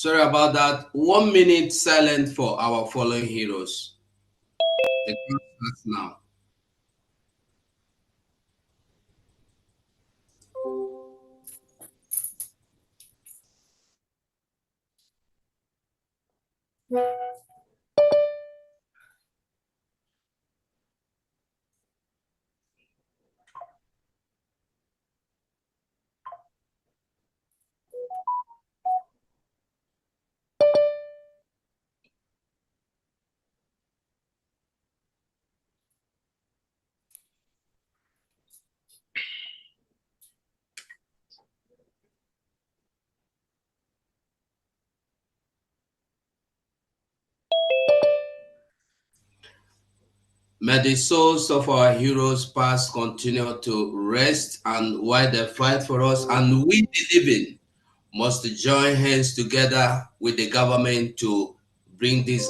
Sorry about that. 1 minute silent for our fallen heroes. The class starts now. May the souls of our heroes past continue to rest, and while they fight for us, and we, the living, must join hands together with the government to bring this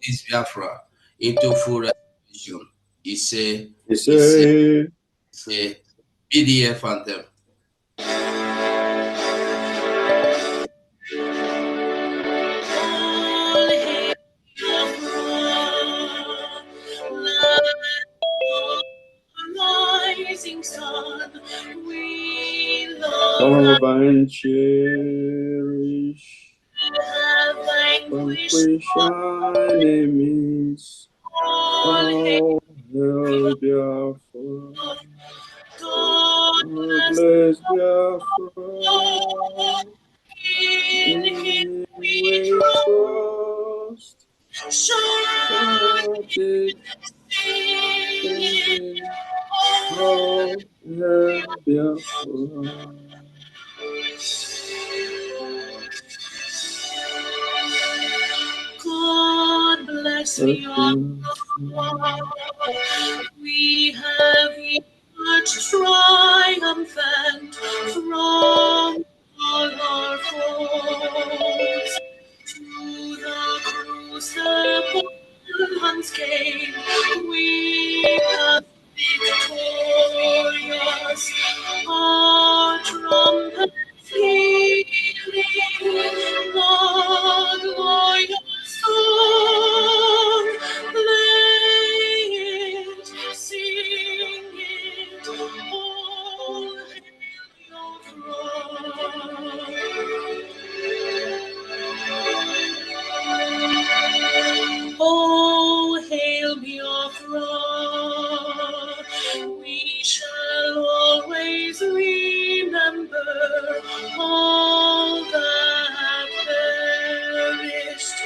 this Biafra into full restoration. It's a BDF anthem. Rising sun, we love and cherish, have vanquished our enemies. All hail Biafra, God bless Biafra, in Him we trust. Shout it, singing, all hail Biafra. God bless you. We have emerged triumphant from all our foes. To the crucible once came, we have victorious. Our trumpets pealing, the glorious song, play it, sing it, all hail your throne. Oh, hail Biafra, we shall always remember all that perished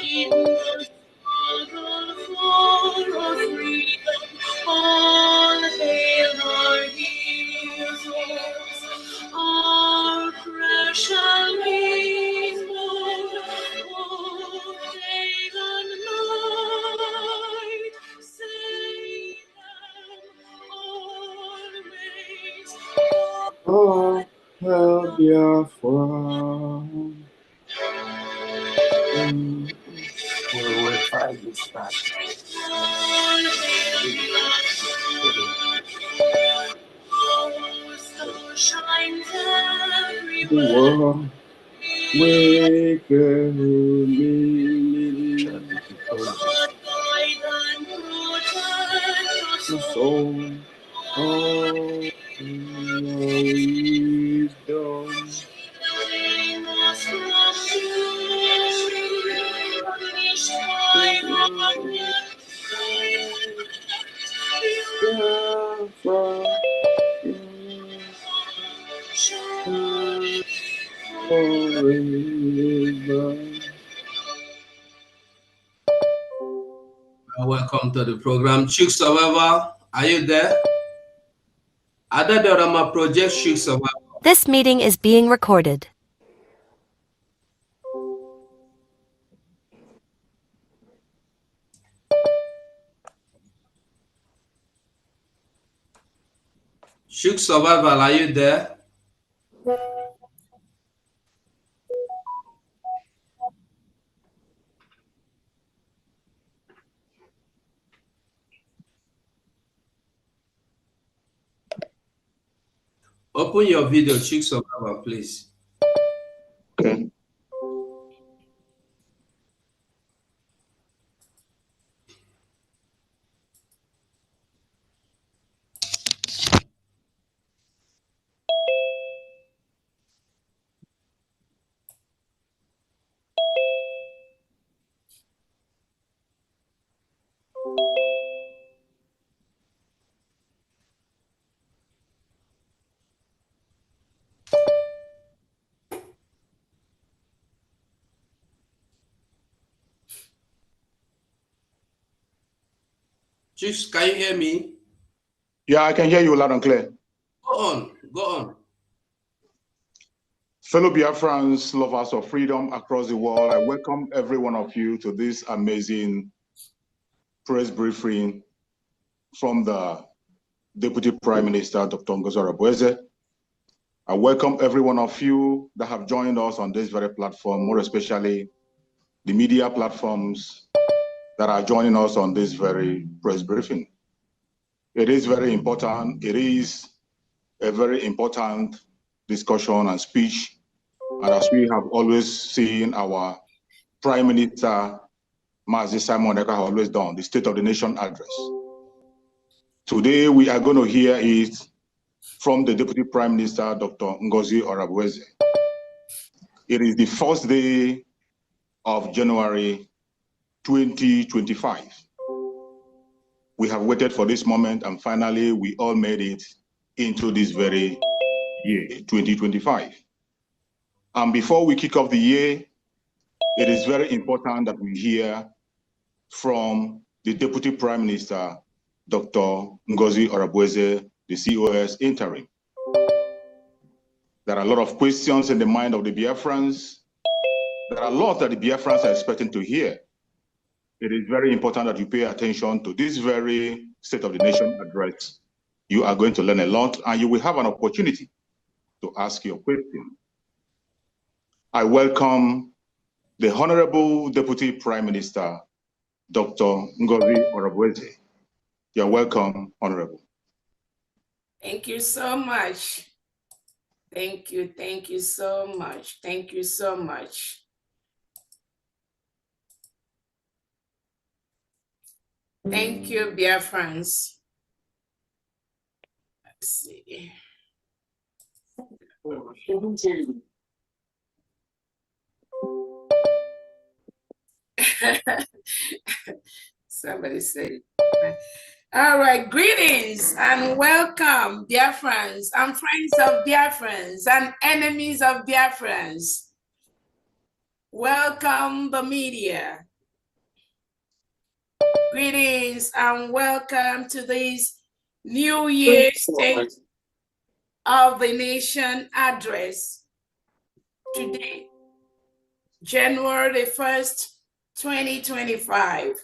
in the struggle for our freedom. All hail our heroes, our precious people, oh, day and night, say them always. Oh, hail Biafra. We'll try this back. Shines everywhere. Wake me, God guide and protect us all. All your wisdom. Shielding us from fury, punished by Biafra. Welcome to the program. Chick Survivor, are you there? Adadorama Project Chick Survivor. This meeting is being recorded. Chick Survivor, are you there? Open your video, Chick Survivor, please. Okay. Chicks, can you hear me? Yeah, I can hear you loud and clear. Go on. Fellow Biafrans, lovers of freedom across the world, I welcome every one of you to this amazing press briefing from the Deputy Prime Minister, Dr. Ngozi Orabueze. I welcome every one of you that have joined us on this very platform, more especially the media platforms that are joining us on this very press briefing. It is very important. It is a very important discussion and speech. And as we have always seen our Prime Minister, Mazi Simon Ekpa, always done, the State of the Nation address. Today, we are going to hear it from the Deputy Prime Minister, Dr. Ngozi Orabueze. It is the first day of January 2025. We have waited for this moment, and finally, we all made it into this very year, 2025. And before we kick off the year, it is very important that we hear from the Deputy Prime Minister, Dr. Ngozi Orabueze, the COS interim. There are a lot of questions in the mind of the Biafrans. There are a lot that the Biafrans are expecting to hear. It is very important that you pay attention to this very State of the Nation address. You are going to learn a lot, and you will have an opportunity to ask your question. I welcome the Honorable Deputy Prime Minister, Dr. Ngozi Orabueze. You're welcome, Honorable. Thank you so much. Thank you so much. Thank you so much. Thank you, Biafrans. Let's see. Somebody said, all right, greetings and welcome, Biafrans and friends of Biafrans and enemies of Biafrans. Welcome the media. Greetings and welcome to this New Year State of the Nation address today, January 1st, 2025.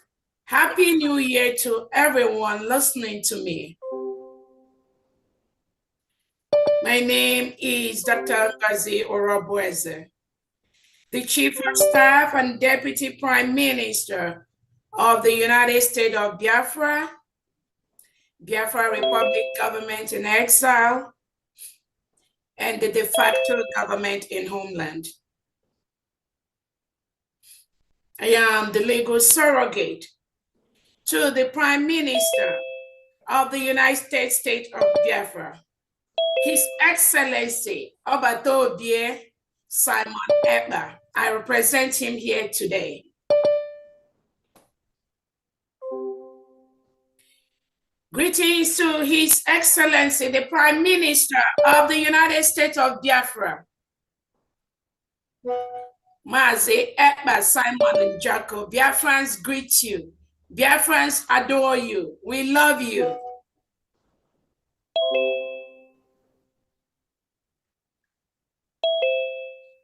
Happy New Year to everyone listening to me. My name is Dr. Ngozi Orabueze, the Chief of Staff and Deputy Prime Minister of the United States of Biafra, Biafra Republic Government in Exile, and the de facto government in Homeland. I am the legal surrogate to the Prime Minister of the United States State of Biafra, His Excellency Obatobie Simon Ekpa. I represent him here today. Greetings to His Excellency, the Prime Minister of the United States of Biafra, Mazi Ekpa Simon Jacob. Biafrans greet you. Biafrans adore you. We love you.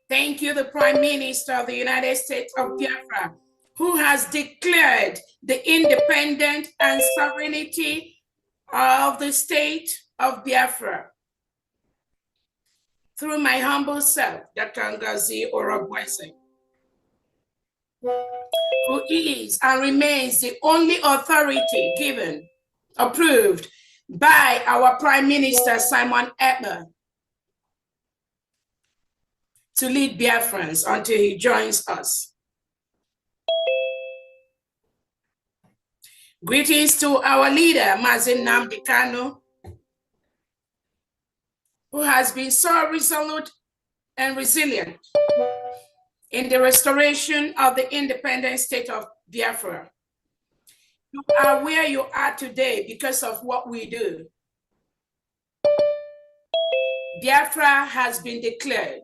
Thank you, the Prime Minister of the United States of Biafra, who has declared the independence and sovereignty of the state of Biafra. Through my humble self, Dr. Ngozi Orabueze, who is and remains the only authority given, approved by our Prime Minister Simon Ekpa to lead Biafrans until he joins us. Greetings to our leader, Mazi Nnamdi Kanu, who has been so resolute and resilient in the restoration of the independent state of Biafra. You are where you are today because of what we do. Biafra has been declared.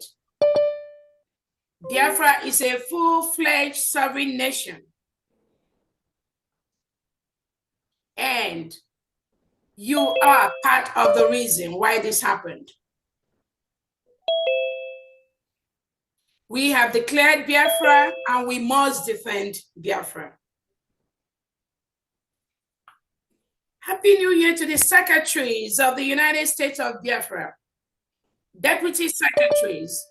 Biafra is a full-fledged sovereign nation. And you are part of the reason why this happened. We have declared Biafra and we must defend Biafra. Happy New Year to the secretaries of the United States of Biafra, deputy secretaries,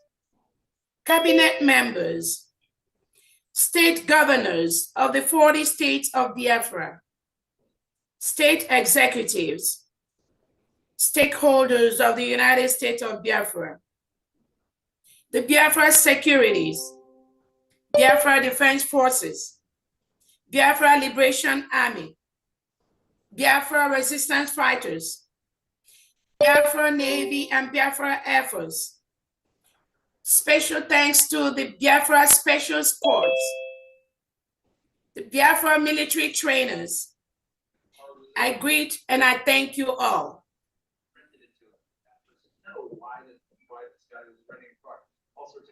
cabinet members, state governors of the 40 states of Biafra, state executives, stakeholders of the United States of Biafra, the Biafra Securities, Biafra Defense Forces, Biafra Liberation Army, Biafra Resistance Fighters, Biafra Navy and Biafra Air Force. Special thanks to the Biafra Special Sports, the Biafra military trainers. I greet and I thank you all.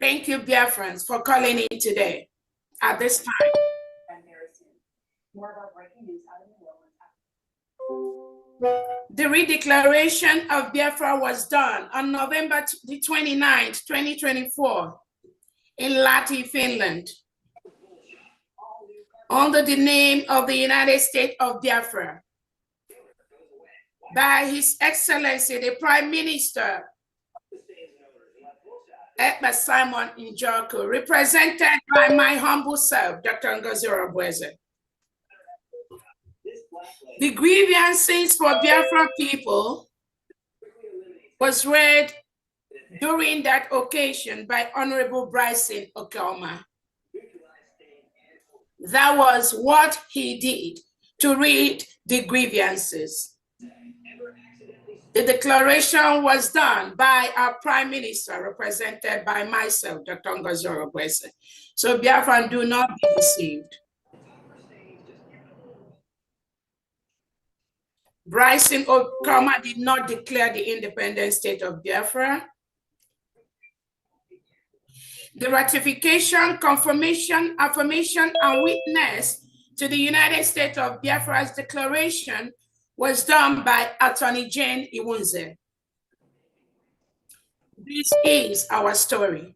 Thank you, Biafrans, for calling in today at this time. The redeclaration of Biafra was done on November the 29th, 2024 in Lahti, Finland, under the name of the United States of Biafra, by His Excellency, the Prime Minister, Ekpa Simon Njoko, represented by my humble self, Dr. Ngozi Orabueze. The grievances for Biafra people was read during that occasion by Honorable Bryson Okelma. That was what he did, to read the grievances. The declaration was done by our Prime Minister, represented by myself, Dr. Ngozi Orabueze. So Biafra, do not be deceived. Bryson Okelma did not declare the independent state of Biafra. The ratification, confirmation, affirmation, and witness to the United States of Biafra's declaration was done by Attorney Jane Iwunze. This is our story.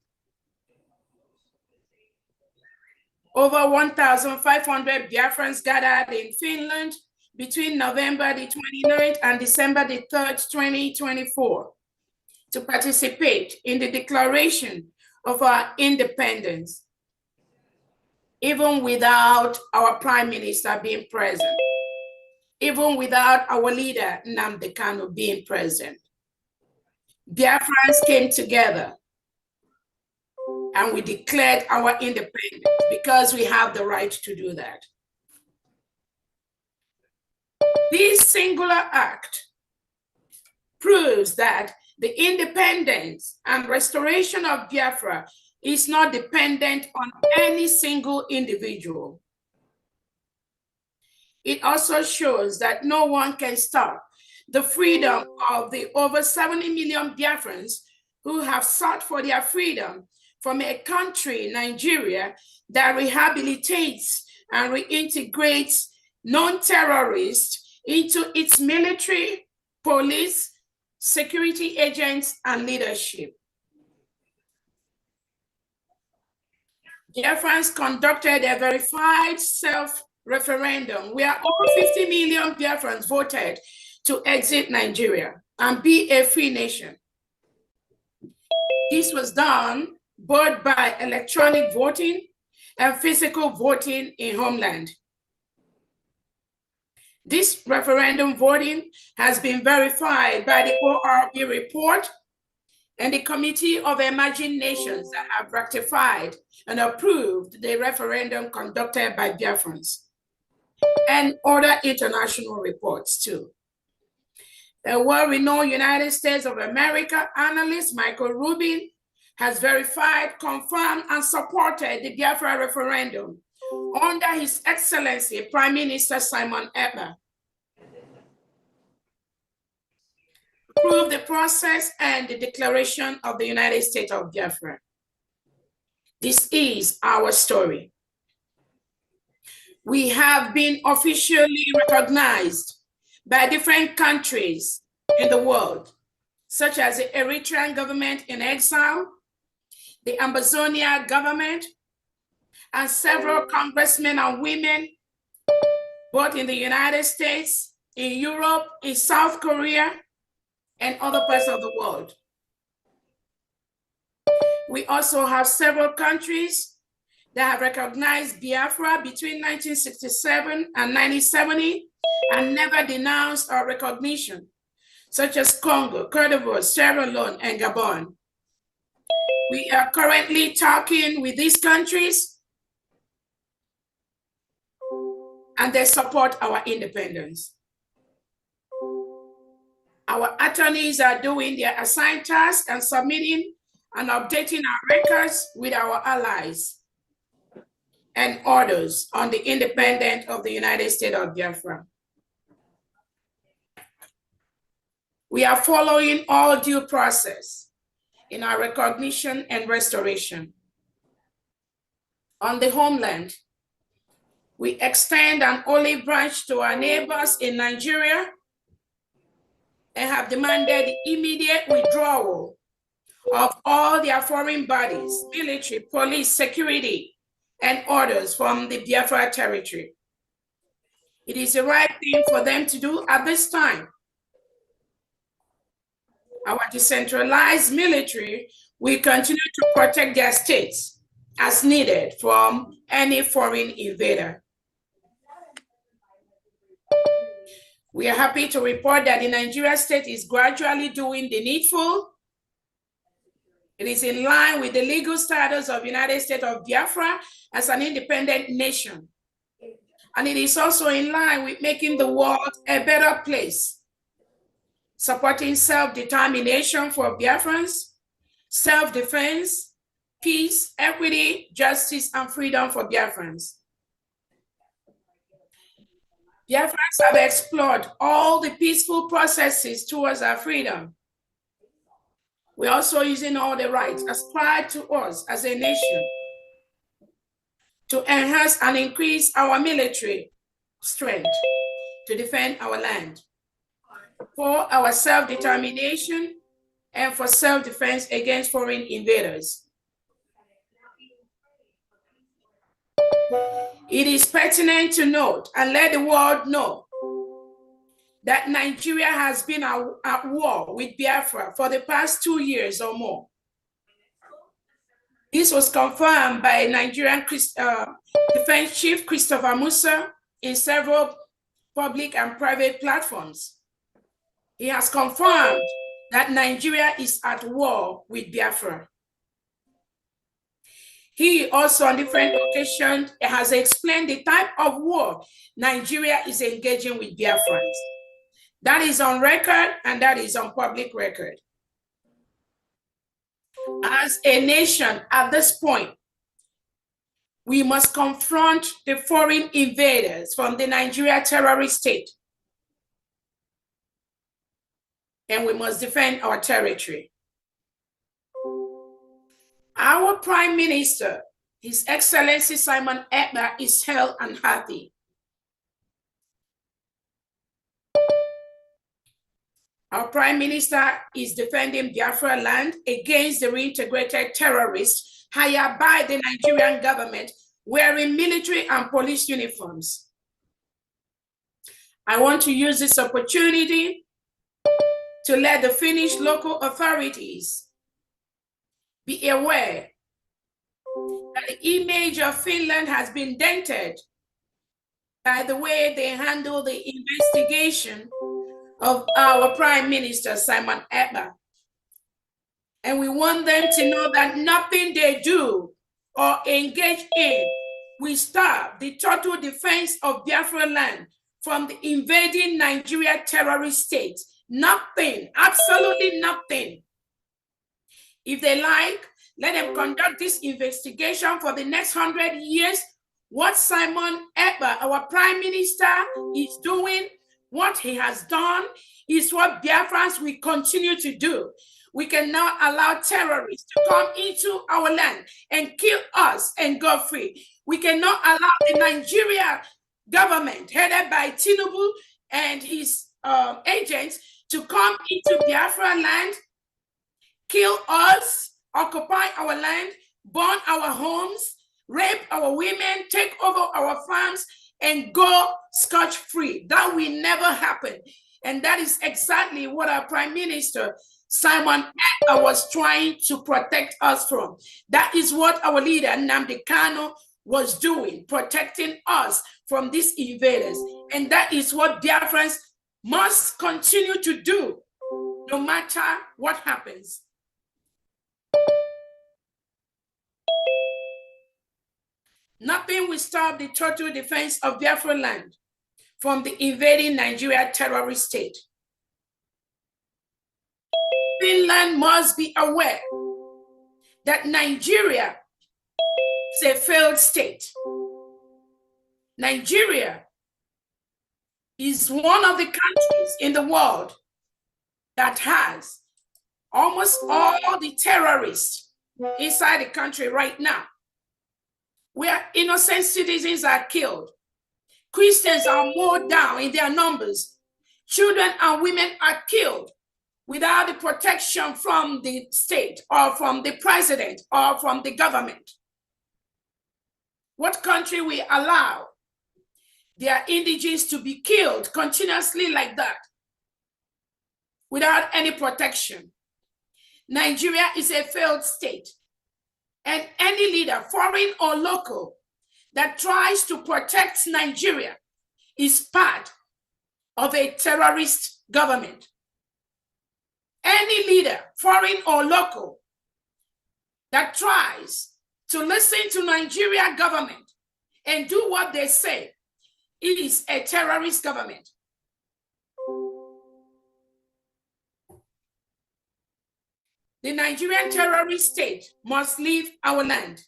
Over 1,500 Biafrans gathered in Finland between November the 29th and December the 3rd, 2024, to participate in the declaration of our independence, even without our Prime Minister being present, even without our leader, Nnamdi Kanu, being present. Biafrans came together and we declared our independence because we have the right to do that. This singular act proves that the independence and restoration of Biafra is not dependent on any single individual. It also shows that no one can stop the freedom of the over 70 million Biafrans who have sought for their freedom from a country, Nigeria, that rehabilitates and reintegrates non-terrorists into its military, police, security agents, and leadership. Biafrans conducted a verified self-referendum where over 50 million Biafrans voted to exit Nigeria and be a free nation. This was done both by electronic voting and physical voting in homeland. This referendum voting has been verified by the ORB report and the Committee of Emerging Nations that have ratified and approved the referendum conducted by Biafrans, and other international reports too. The well-renowned United States of America analyst Michael Rubin has verified, confirmed, and supported the Biafra referendum under His Excellency Prime Minister Simon Ekpa. Approve the process and the declaration of the United States of Biafra. This is our story. We have been officially recognized by different countries in the world, such as the Eritrean government in exile, the Ambazonia government, and several congressmen and women, both in the United States, in Europe, in South Korea, and other parts of the world. We also have several countries that have recognized Biafra between 1967 and 1970 and never denounced our recognition, such as Congo, Cote d'Ivoire, Sierra Leone, and Gabon. We are currently talking with these countries, and they support our independence. Our attorneys are doing their assigned tasks and submitting and updating our records with our allies and others on the independence of the United States of Biafra. We are following all due process in our recognition and restoration. On the homeland, we extend an olive branch to our neighbors in Nigeria and have demanded the immediate withdrawal of all their foreign bodies, military, police, security, and others from the Biafra territory. It is the right thing for them to do at this time. Our decentralized military will continue to protect their states as needed from any foreign invader. We are happy to report that the Nigeria state is gradually doing the needful. It is in line with the legal status of the United States of Biafra as an independent nation. And it is also in line with making the world a better place, supporting self-determination for Biafrans, self-defense, peace, equity, justice, and freedom for Biafrans. Biafrans have explored all the peaceful processes towards our freedom. We're also using all the rights ascribed to us as a nation to enhance and increase our military strength to defend our land, for our self-determination, and for self-defense against foreign invaders. It is pertinent to note and let the world know that Nigeria has been at war with Biafra for the past 2 years or more. This was confirmed by Nigerian Defense Chief Christopher Musa in several public and private platforms. He has confirmed that Nigeria is at war with Biafra. He also on different occasions has explained the type of war Nigeria is engaging with Biafrans. That is on record and that is on public record. As a nation at this point, we must confront the foreign invaders from the Nigeria terrorist state. And we must defend our territory. Our Prime Minister, His Excellency Simon Ekpa, is healthy and happy. Our Prime Minister is defending Biafra land against the reintegrated terrorists hired by the Nigerian government wearing military and police uniforms. I want to use this opportunity to let the Finnish local authorities be aware that the image of Finland has been dented by the way they handle the investigation of our Prime Minister, Simon Ekpa. And we want them to know that nothing they do or engage in will stop the total defense of Biafra land from the invading Nigeria terrorist state. Nothing, absolutely nothing. If they like, let them conduct this investigation for the next 100 years. What Simon Ekpa, our Prime Minister, is doing, what he has done, is what Biafrans will continue to do. We cannot allow terrorists to come into our land and kill us and go free. We cannot allow the Nigeria government, headed by Tinubu and his agents, to come into Biafra land, kill us, occupy our land, burn our homes, rape our women, take over our farms, and go scotch-free. That will never happen. And that is exactly what our Prime Minister, Simon Ekpa was trying to protect us from. That is what our leader, Nnamdi Kanu, was doing, protecting us from these invaders. And that is what Biafrans must continue to do, no matter what happens. Nothing will stop the total defense of Biafra land from the invading Nigeria terrorist state. Finland must be aware that Nigeria is a failed state. Nigeria is one of the countries in the world that has almost all the terrorists inside the country right now, where innocent citizens are killed. Christians are mowed down in their numbers. Children and women are killed without the protection from the state or from the president or from the government. What country will allow their indigents to be killed continuously like that without any protection? Nigeria is a failed state, and any leader, foreign or local, that tries to protect Nigeria is part of a terrorist government. Any leader, foreign or local, that tries to listen to Nigeria government and do what they say is a terrorist government. The Nigerian terrorist state must leave our land.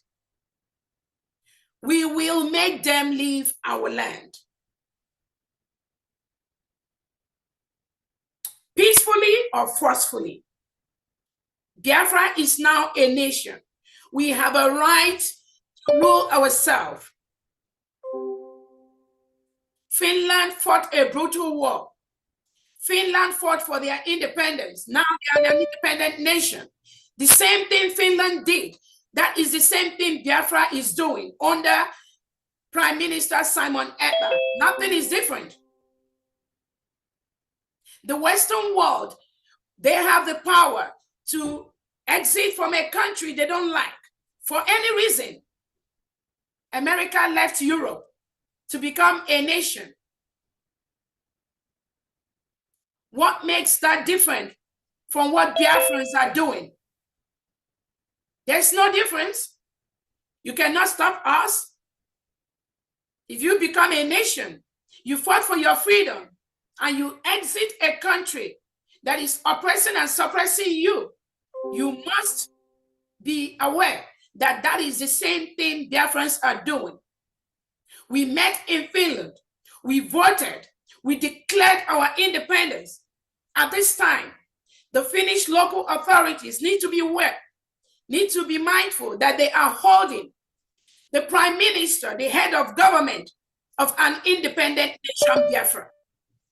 We will make them leave our land. Peacefully or forcefully. Biafra is now a nation. We have a right to rule ourselves. Finland fought a brutal war. Finland fought for their independence. Now they are an independent nation. The same thing Finland did. That is the same thing Biafra is doing under Prime Minister Simon Ekpa. Nothing is different. The Western world, they have the power to exit from a country they don't like for any reason. America left Europe to become a nation. What makes that different from what Biafrans are doing? There's no difference. You cannot stop us. If you become a nation, you fought for your freedom, and you exit a country that is oppressing and suppressing you, you must be aware that that is the same thing Biafrans are doing. We met in Finland. We voted. We declared our independence. At this time, the Finnish local authorities need to be aware, need to be mindful that they are holding the prime minister, the head of government of an independent nation, Biafra.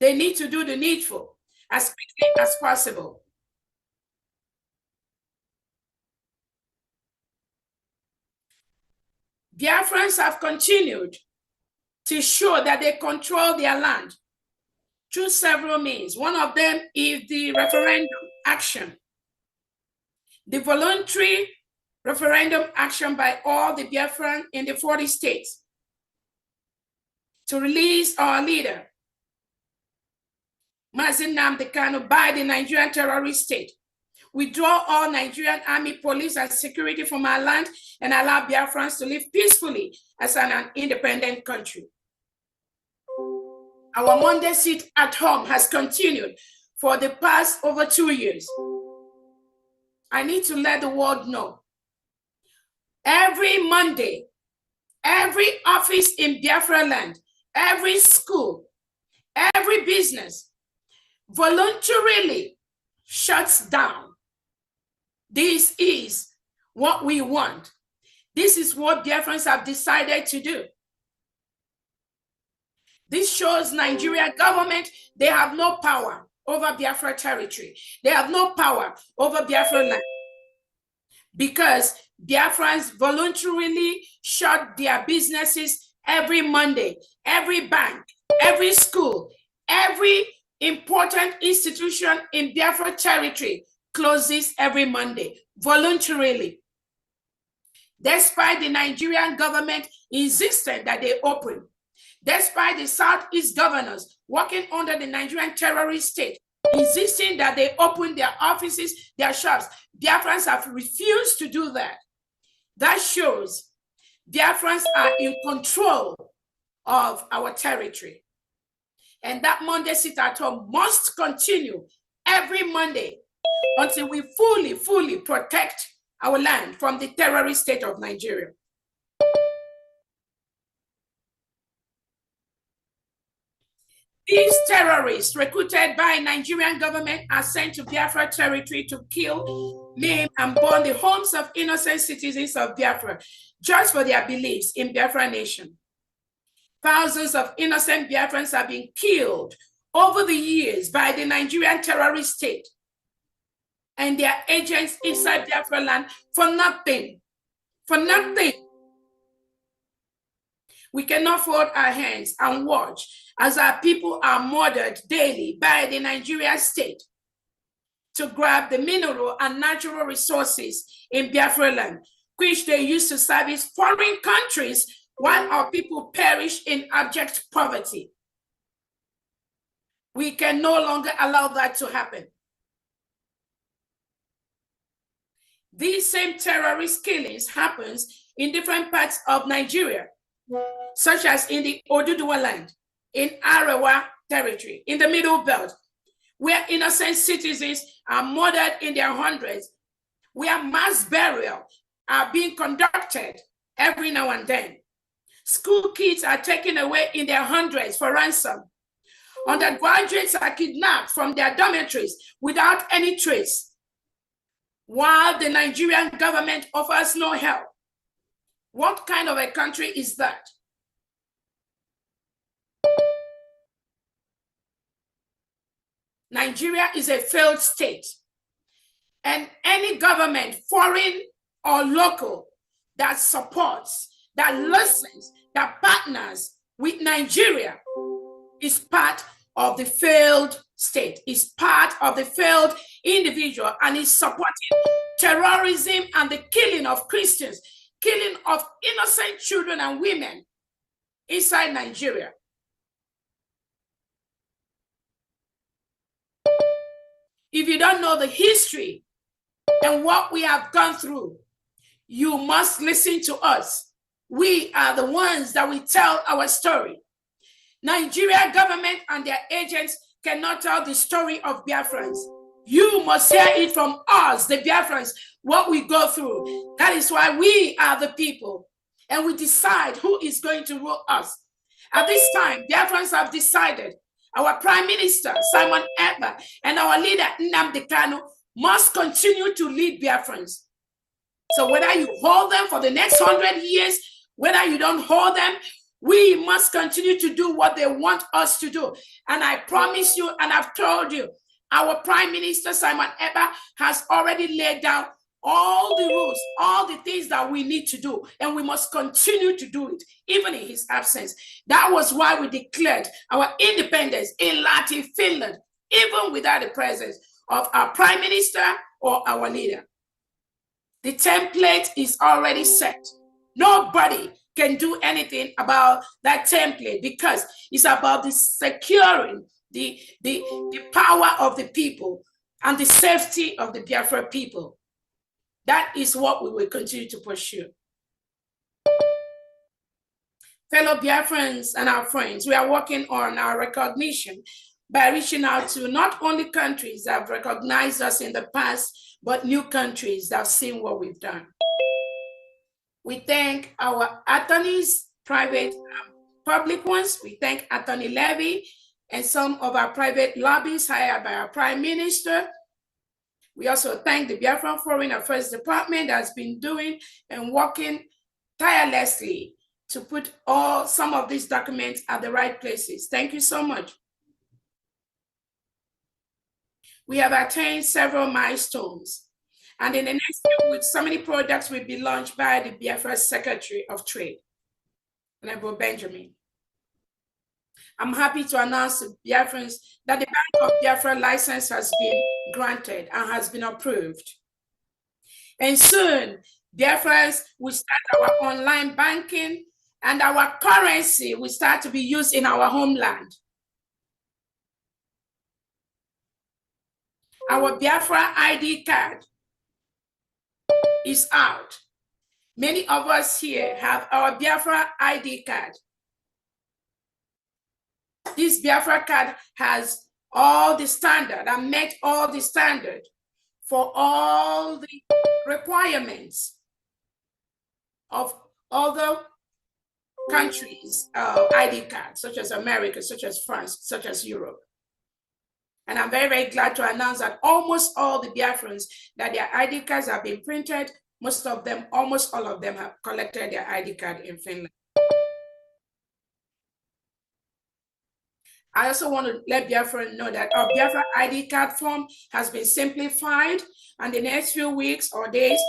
They need to do the needful as quickly as possible. Biafrans have continued to show that they control their land through several means. One of them is the referendum action. The voluntary referendum action by all the Biafran in the 40 states to release our leader, Ngozi Nnamdi Kanu, by the Nigerian terrorist state. Withdraw all Nigerian army, police, and security from our land and allow Biafrans to live peacefully as an independent country. Our Monday sit at home has continued for the past over 2 years. I need to let the world know. Every Monday, every office in Biafra land, every school, every business voluntarily shuts down. This is what we want. This is what Biafrans have decided to do. This shows Nigeria government, they have no power over Biafra territory. They have no power over Biafra land because Biafrans voluntarily shut their businesses every Monday. Every bank, every school, every important institution in Biafra territory closes every Monday voluntarily, despite the Nigerian government insisting that they open, despite the Southeast governors working under the Nigerian terrorist state insisting that they open their offices, their shops. Biafrans have refused to do that. That shows Biafrans are in control of our territory. And that Monday sit-at-home must continue every Monday until we fully protect our land from the terrorist state of Nigeria. These terrorists recruited by Nigerian government are sent to Biafra territory to kill, maim, and burn the homes of innocent citizens of Biafra just for their beliefs in Biafra nation. Thousands of innocent Biafrans have been killed over the years by the Nigerian terrorist state and their agents inside Biafra land for nothing. For nothing. We cannot fold our hands and watch as our people are murdered daily by the Nigerian state to grab the mineral and natural resources in Biafra land, which they use to service foreign countries while our people perish in abject poverty. We can no longer allow that to happen. These same terrorist killings happens in different parts of Nigeria, such as in the Oduduwa land, in Arewa territory, in the Middle Belt, where innocent citizens are murdered in their hundreds, where mass burial are being conducted every now and then. School kids are taken away in their hundreds for ransom. Undergraduates are kidnapped from their dormitories without any trace, while the Nigerian government offers no help. What kind of a country is that? Nigeria is a failed state, and any government, foreign or local, that supports, that listens, that partners with Nigeria is part of the failed state, is part of the failed individual, and is supporting terrorism and the killing of Christians, killing of innocent children and women inside Nigeria. If you don't know the history and what we have gone through, you must listen to us. We are the ones that will tell our story. Nigeria government and their agents cannot tell the story of Biafrans. You must hear it from us, the Biafrans, what we go through. That is why we are the people, and we decide who is going to rule us. At this time, Biafrans have decided our Prime Minister, Simon Ekpa, and our leader, Nnamdi Kanu, must continue to lead Biafrans. So whether you hold them for the next 100 years, whether you don't hold them, we must continue to do what they want us to do. And I promise you, and I've told you, our Prime Minister, Simon Ekpa, has already laid down all the rules, all the things that we need to do, and we must continue to do it, even in his absence. That was why we declared our independence in Lahti, Finland, even without the presence of our Prime Minister or our leader. The template is already set. Nobody can do anything about that template because it's about the securing the power of the people and the safety of the Biafra people. That is what we will continue to pursue. Fellow Biafrans and our friends, we are working on our recognition by reaching out to not only countries that have recognized us in the past, but new countries that have seen what we've done. We thank our attorneys, private and public ones. We thank Attorney Levy and some of our private lobbies hired by our Prime Minister. We also thank the Biafran Foreign Affairs Department that's been doing and working tirelessly to put some of these documents at the right places. Thank you so much. We have attained several milestones, and in the next few weeks, so many products will be launched by the Biafra Secretary of Trade, Honorable Benjamin. I'm happy to announce to Biafrans that the Bank of Biafra license has been granted and has been approved. And soon, Biafrans will start our online banking and our currency will start to be used in our homeland. Our Biafra ID card is out. Many of us here have our Biafra ID card. This Biafra card has all the standard and met all the standard for all the requirements of other countries' ID cards, such as America, such as France, such as Europe. And I'm very, very glad to announce that almost all the Biafrans that their ID cards have been printed, most of them, almost all of them have collected their ID card in Finland. I also want to let Biafra know that our Biafra ID card form has been simplified, and the next few weeks or days,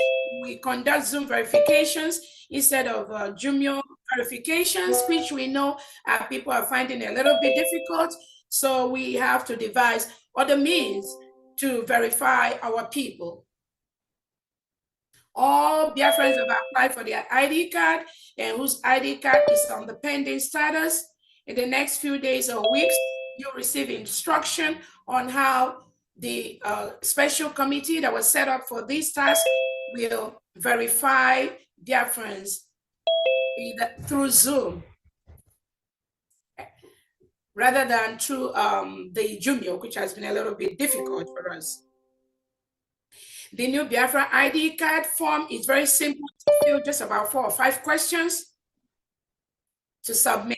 we conduct Zoom verifications instead of Jumio verifications, which we know people are finding a little bit difficult. So we have to devise other means to verify our people. All Biafrans have applied for their ID card and whose ID card is on the pending status. In the next few days or weeks, you'll receive instruction on how the special committee that was set up for this task will verify Biafrans either through Zoom rather than through the Jumio, which has been a little bit difficult for us. The new Biafra ID card form is very simple to fill, just about 4 or 5 questions to submit.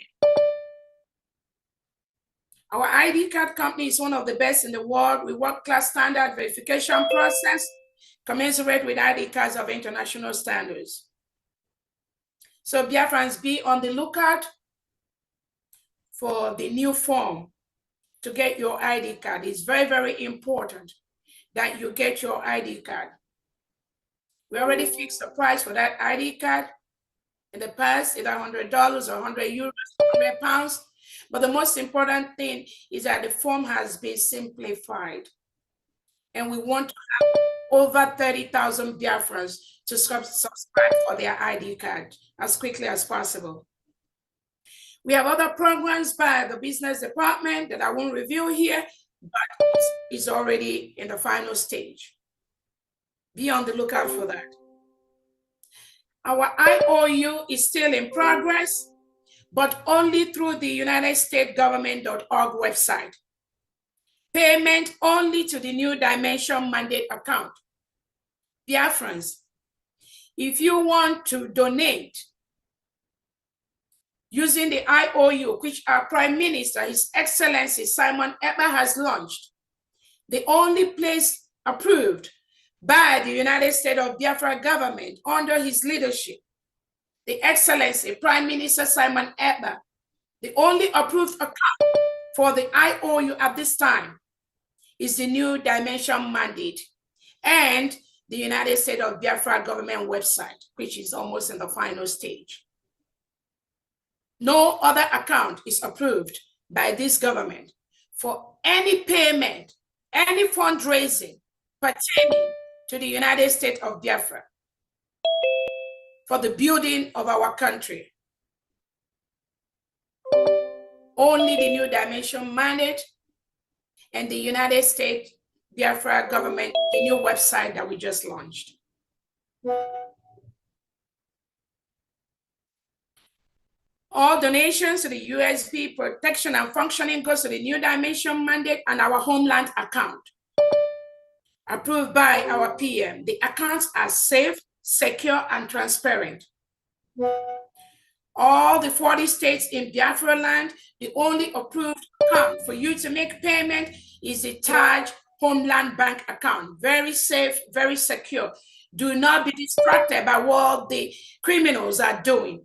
Our ID card company is one of the best in the world with world-class standard verification process, commensurate with ID cards of international standards. So Biafrans, be on the lookout for the new form to get your ID card. It's very, very important that you get your ID card. We already fixed the price for that ID card. In the past, either $100 or 100 euros, 100 pounds. But the most important thing is that the form has been simplified. And we want to have over 30,000 Biafrans to subscribe for their ID card as quickly as possible. We have other programs by the business department that I won't reveal here, but it's already in the final stage. Be on the lookout for that. Our IOU is still in progress, but only through the United States government.org website. Payment only to the New Dimension Mandate account. Biafrans, if you want to donate using the IOU, which our Prime Minister, His Excellency Simon Ekpa has launched, the only place approved by the United States of Biafra government under his leadership, the Excellency Prime Minister Simon Ekpa, the only approved account for the IOU at this time is the New Dimension Mandate and the United States of Biafra government website, which is almost in the final stage. No other account is approved by this government for any payment, any fundraising pertaining to the United States of Biafra for the building of our country. Only the New Dimension Mandate and the United States Biafra government, the new website that we just launched. All donations to the USB protection and functioning goes to the New Dimension Mandate and our homeland account, approved by our PM. The accounts are safe, secure, and transparent. All the 40 states in Biafra land, the only approved account for you to make payment is the Taj Homeland Bank account. Very safe, very secure. Do not be distracted by what the criminals are doing.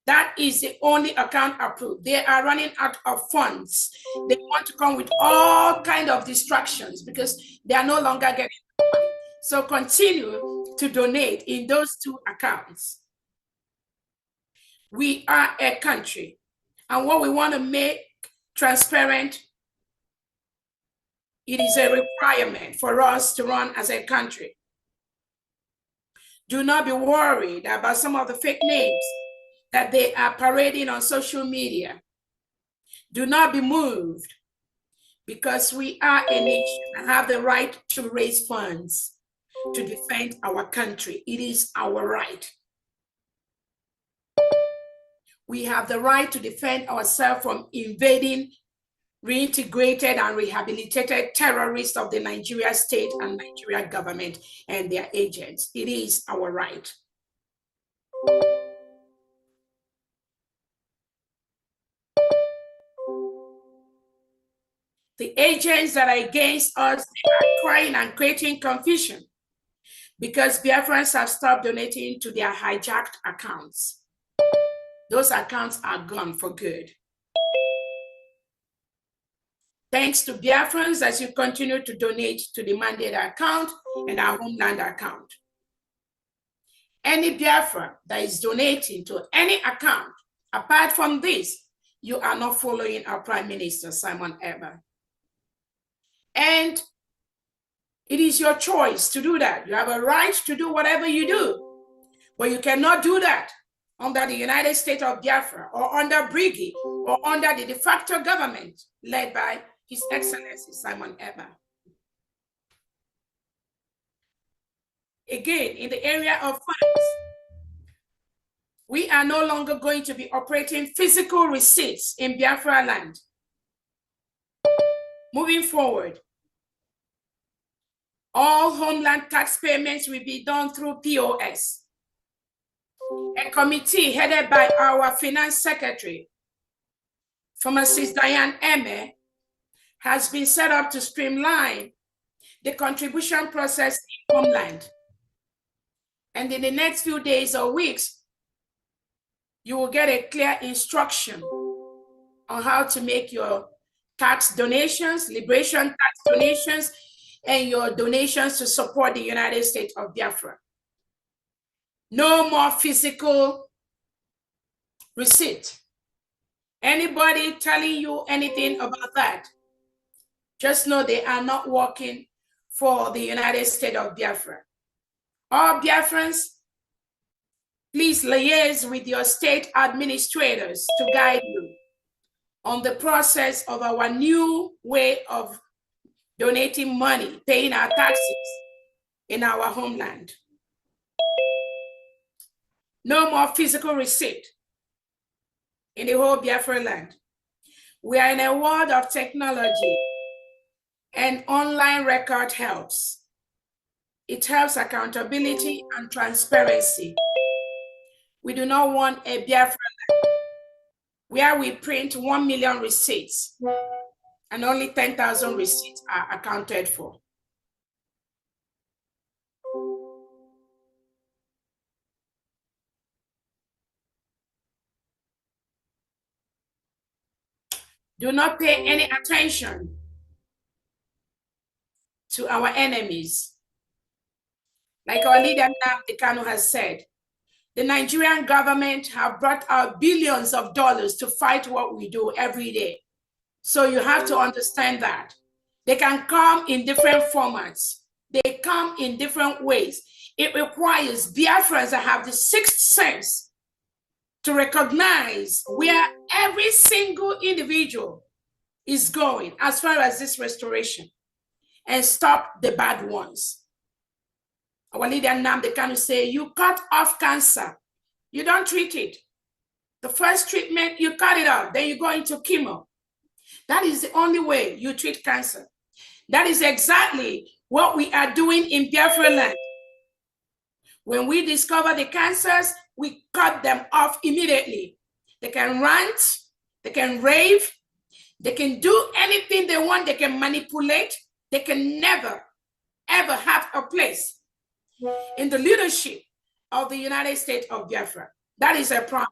That is the only account approved. They are running out of funds. They want to come with all kinds of distractions because they are no longer getting money. So continue to donate in those 2 accounts. We are a country and what we want to make transparent, it is a requirement for us to run as a country. Do not be worried about some of the fake names that they are parading on social media. Do not be moved, because we are a nation and have the right to raise funds to defend our country. It is our right. We have the right to defend ourselves from invading, reintegrated and rehabilitated terrorists of the Nigeria state and Nigeria government and their agents. It is our right. The agents that are against us, they are crying and creating confusion because Biafrans have stopped donating to their hijacked accounts. Those accounts are gone for good. Thanks to Biafrans as you continue to donate to the mandate account and our homeland account. Any Biafran that is donating to any account, apart from this, you are not following our Prime Minister, Simon Ekpa. And it is your choice to do that. You have a right to do whatever you do, but you cannot do that under the United States of Biafra or under Brigi or under the de facto government led by His Excellency Simon Ekpa. Again, in the area of funds, we are no longer going to be operating physical receipts in Biafra land. Moving forward, all homeland tax payments will be done through POS. A committee headed by our Finance Secretary, Pharmacist Diane Eme, has been set up to streamline the contribution process in homeland. And in the next few days or weeks, you will get a clear instruction on how to make your tax donations, liberation tax donations, and your donations to support the United States of Biafra. No more physical receipt. Anybody telling you anything about that, just know they are not working for the United States of Biafra. All Biafrans, please liaise with your state administrators to guide you on the process of our new way of donating money, paying our taxes in our homeland. No more physical receipt in the whole Biafra land. We are in a world of technology, and online record helps. It helps accountability and transparency. We do not want a Biafra land where we print 1 million receipts and only 10,000 receipts are accounted for. Do not pay any attention to our enemies. Like our leader Nnamdi Kanu has said, the Nigerian government have brought out billions of dollars to fight what we do every day. So you have to understand that. They can come in different formats. They come in different ways. It requires Biafrans that have the sixth sense to recognize where every single individual is going as far as this restoration and stop the bad ones. Our leader Nnamdi Kanu say, you cut off cancer, you don't treat it. The first treatment, you cut it off, then you go into chemo. That is the only way you treat cancer. That is exactly what we are doing in Biafra land. When we discover the cancers, we cut them off immediately. They can rant, they can rave, they can do anything they want, they can manipulate, they can never, ever have a place in the leadership of the United States of Biafra. That is a promise.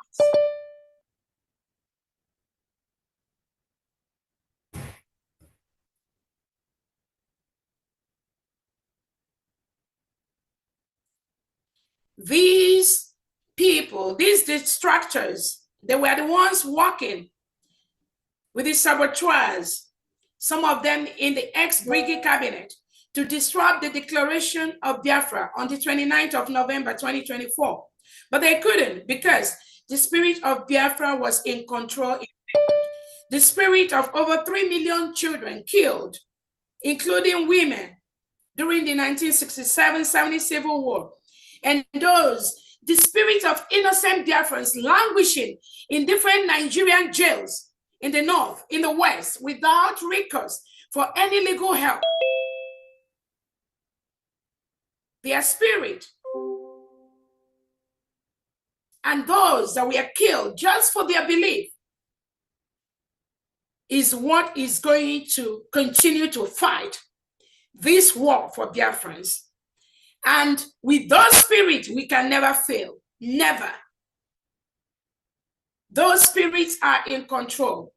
These people, these distractors, they were the ones walking with the saboteurs, some of them in the ex-Brigade cabinet, to disrupt the declaration of Biafra on the 29th of November, 2024. But they couldn't, because the spirit of Biafra was in control. The spirit of over 3 million children killed, including women, during the 1967-70 Civil War. And the spirit of innocent Biafrans languishing in different Nigerian jails in the north, in the west, without recourse for any legal help. Their spirit and those that were killed just for their belief is what is going to continue to fight this war for Biafrans. And with those spirits, we can never fail. Never. Those spirits are in control.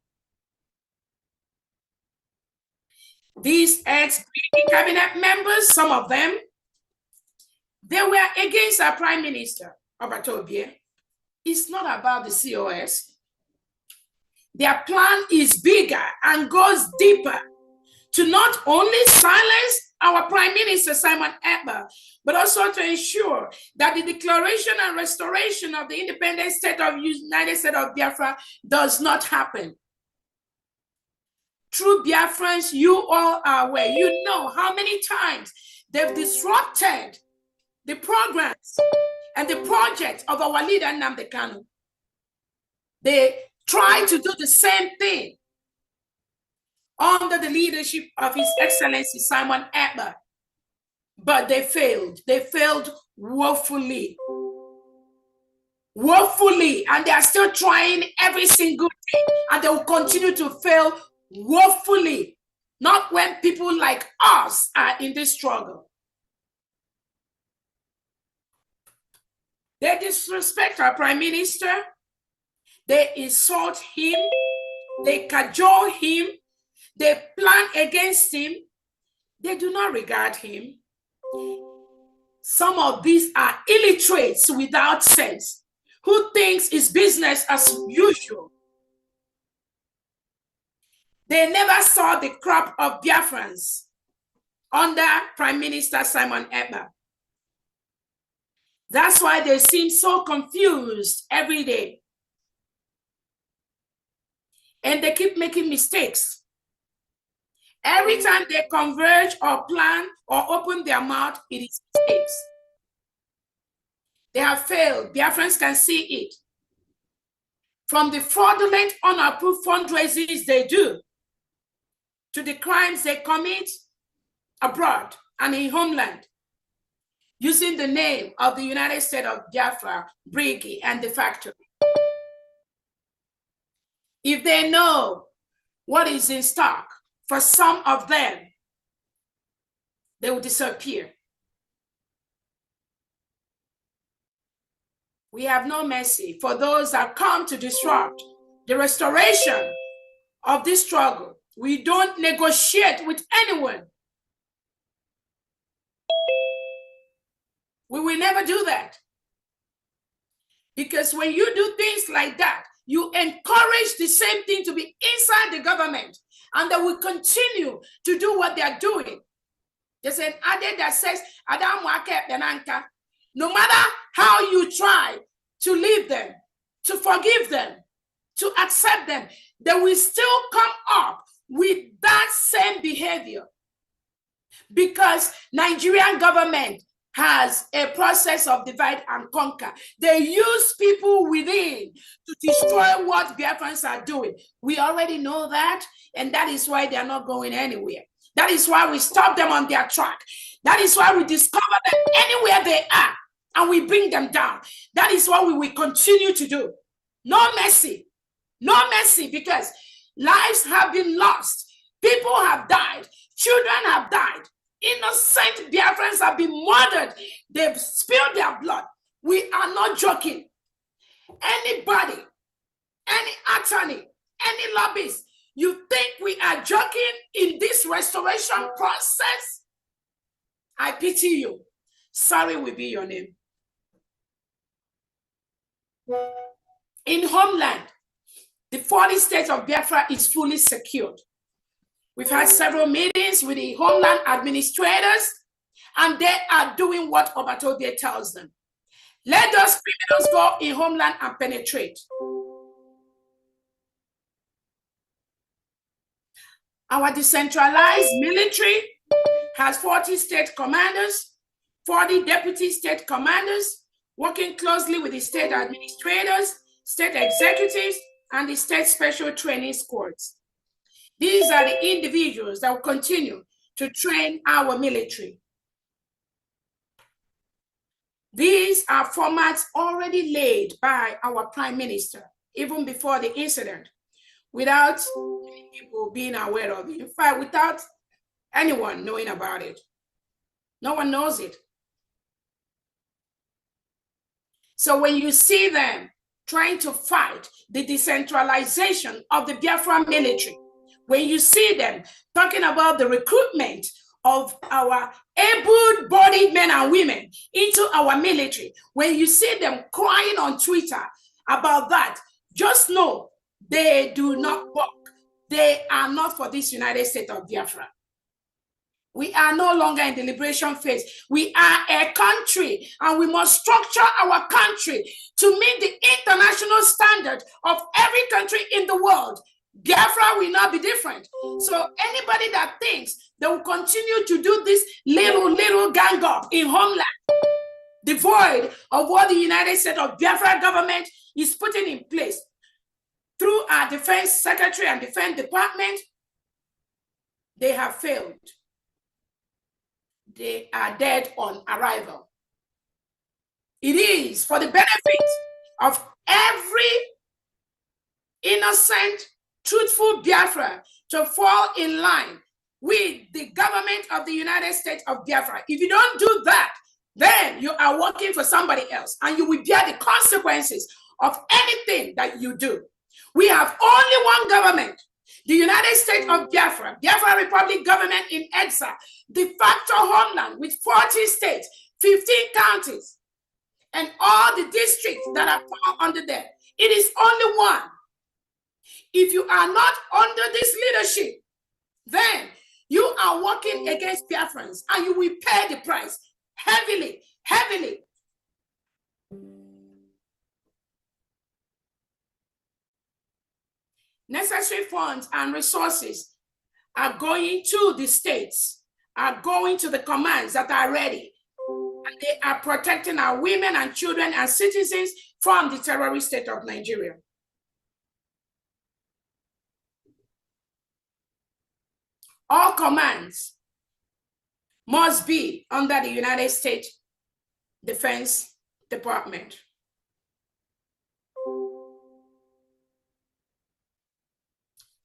These ex-cabinet members, some of them, they were against our Prime Minister, Obatobie. It's not about the COS. Their plan is bigger and goes deeper to not only silence our Prime Minister, Simon Ekpa, but also to ensure that the declaration and restoration of the independent state of United States of Biafra does not happen. True Biafrans, you all are aware. You know how many times they've disrupted the programs and the projects of our leader, Nnamdi Kanu. They try to do the same thing under the leadership of His Excellency Simon Ekpa, but they failed. They failed woefully. Woefully, and they are still trying every single day, and they will continue to fail woefully, not when people like us are in this struggle. They disrespect our Prime Minister, they insult him, they cajole him, they plan against him, they do not regard him. Some of these are illiterates without sense, who thinks it's business as usual. They never saw the crop of Biafrans under Prime Minister Simon Ekpa. That's why they seem so confused every day. And they keep making mistakes. Every time they converge or plan or open their mouth, it is mistakes. They have failed. Biafrans can see it. From the fraudulent, unapproved fundraisers they do, to the crimes they commit abroad and in homeland, using the name of the United States of Biafra, Brigade, and the factory. If they know what is in stock for some of them, they will disappear. We have no mercy for those that come to disrupt the restoration of this struggle. We don't negotiate with anyone. We will never do that. Because when you do things like that, you encourage the same thing to be inside the government, and they will continue to do what they are doing. There's an adage that says, no matter how you try to leave them, to forgive them, to accept them, they will still come up with that same behavior. Because Nigerian government has a process of divide and conquer. They use people within to destroy what Biafrans are doing. We already know that, and that is why they are not going anywhere. That is why we stop them on their track. That is why we discover them anywhere they are, and we bring them down. That is what we will continue to do. No mercy. No mercy, because lives have been lost. People have died. Children have died. Innocent Biafrans have been murdered. They've spilled their blood. We are not joking. Anybody, any attorney, any lobbyist, you think we are joking in this restoration process? I pity you. Sorry will be your name. In homeland, the 40 states of Biafra is fully secured. We've had several meetings with the homeland administrators, and they are doing what Obatobie tells them. Let those criminals go in homeland and penetrate. Our decentralized military has 40 state commanders, 40 deputy state commanders, working closely with the state administrators, state executives, and the state special training squads. These are the individuals that will continue to train our military. These are formats already laid by our Prime Minister, even before the incident, without people being aware of it. In fact, without anyone knowing about it. No one knows it. So when you see them trying to fight the decentralization of the Biafra military, when you see them talking about the recruitment of our able-bodied men and women into our military, when you see them crying on Twitter about that, just know they do not work. They are not for this United States of Biafra. We are no longer in the liberation phase. We are a country, and we must structure our country to meet the international standard of every country in the world. Biafra will not be different. So anybody that thinks they will continue to do this little gang up in homeland, devoid of what the United States of Biafra government is putting in place through our Defense Secretary and Defense Department, they have failed. They are dead on arrival. It is for the benefit of every innocent, truthful Biafra to fall in line with the government of the United States of Biafra. If you don't do that, then you are working for somebody else, and you will bear the consequences of anything that you do. We have only one government, the United States of Biafra, Biafra Republic government in exile, de facto homeland with 40 states, 15 counties, and all the districts that are fall under there. It is only one. If you are not under this leadership, then you are working against Biafrans, and you will pay the price heavily, heavily. Necessary funds and resources are going to the states, are going to the commands that are ready, and they are protecting our women and children and citizens from the terrorist state of Nigeria. All commands must be under the United States Defense Department.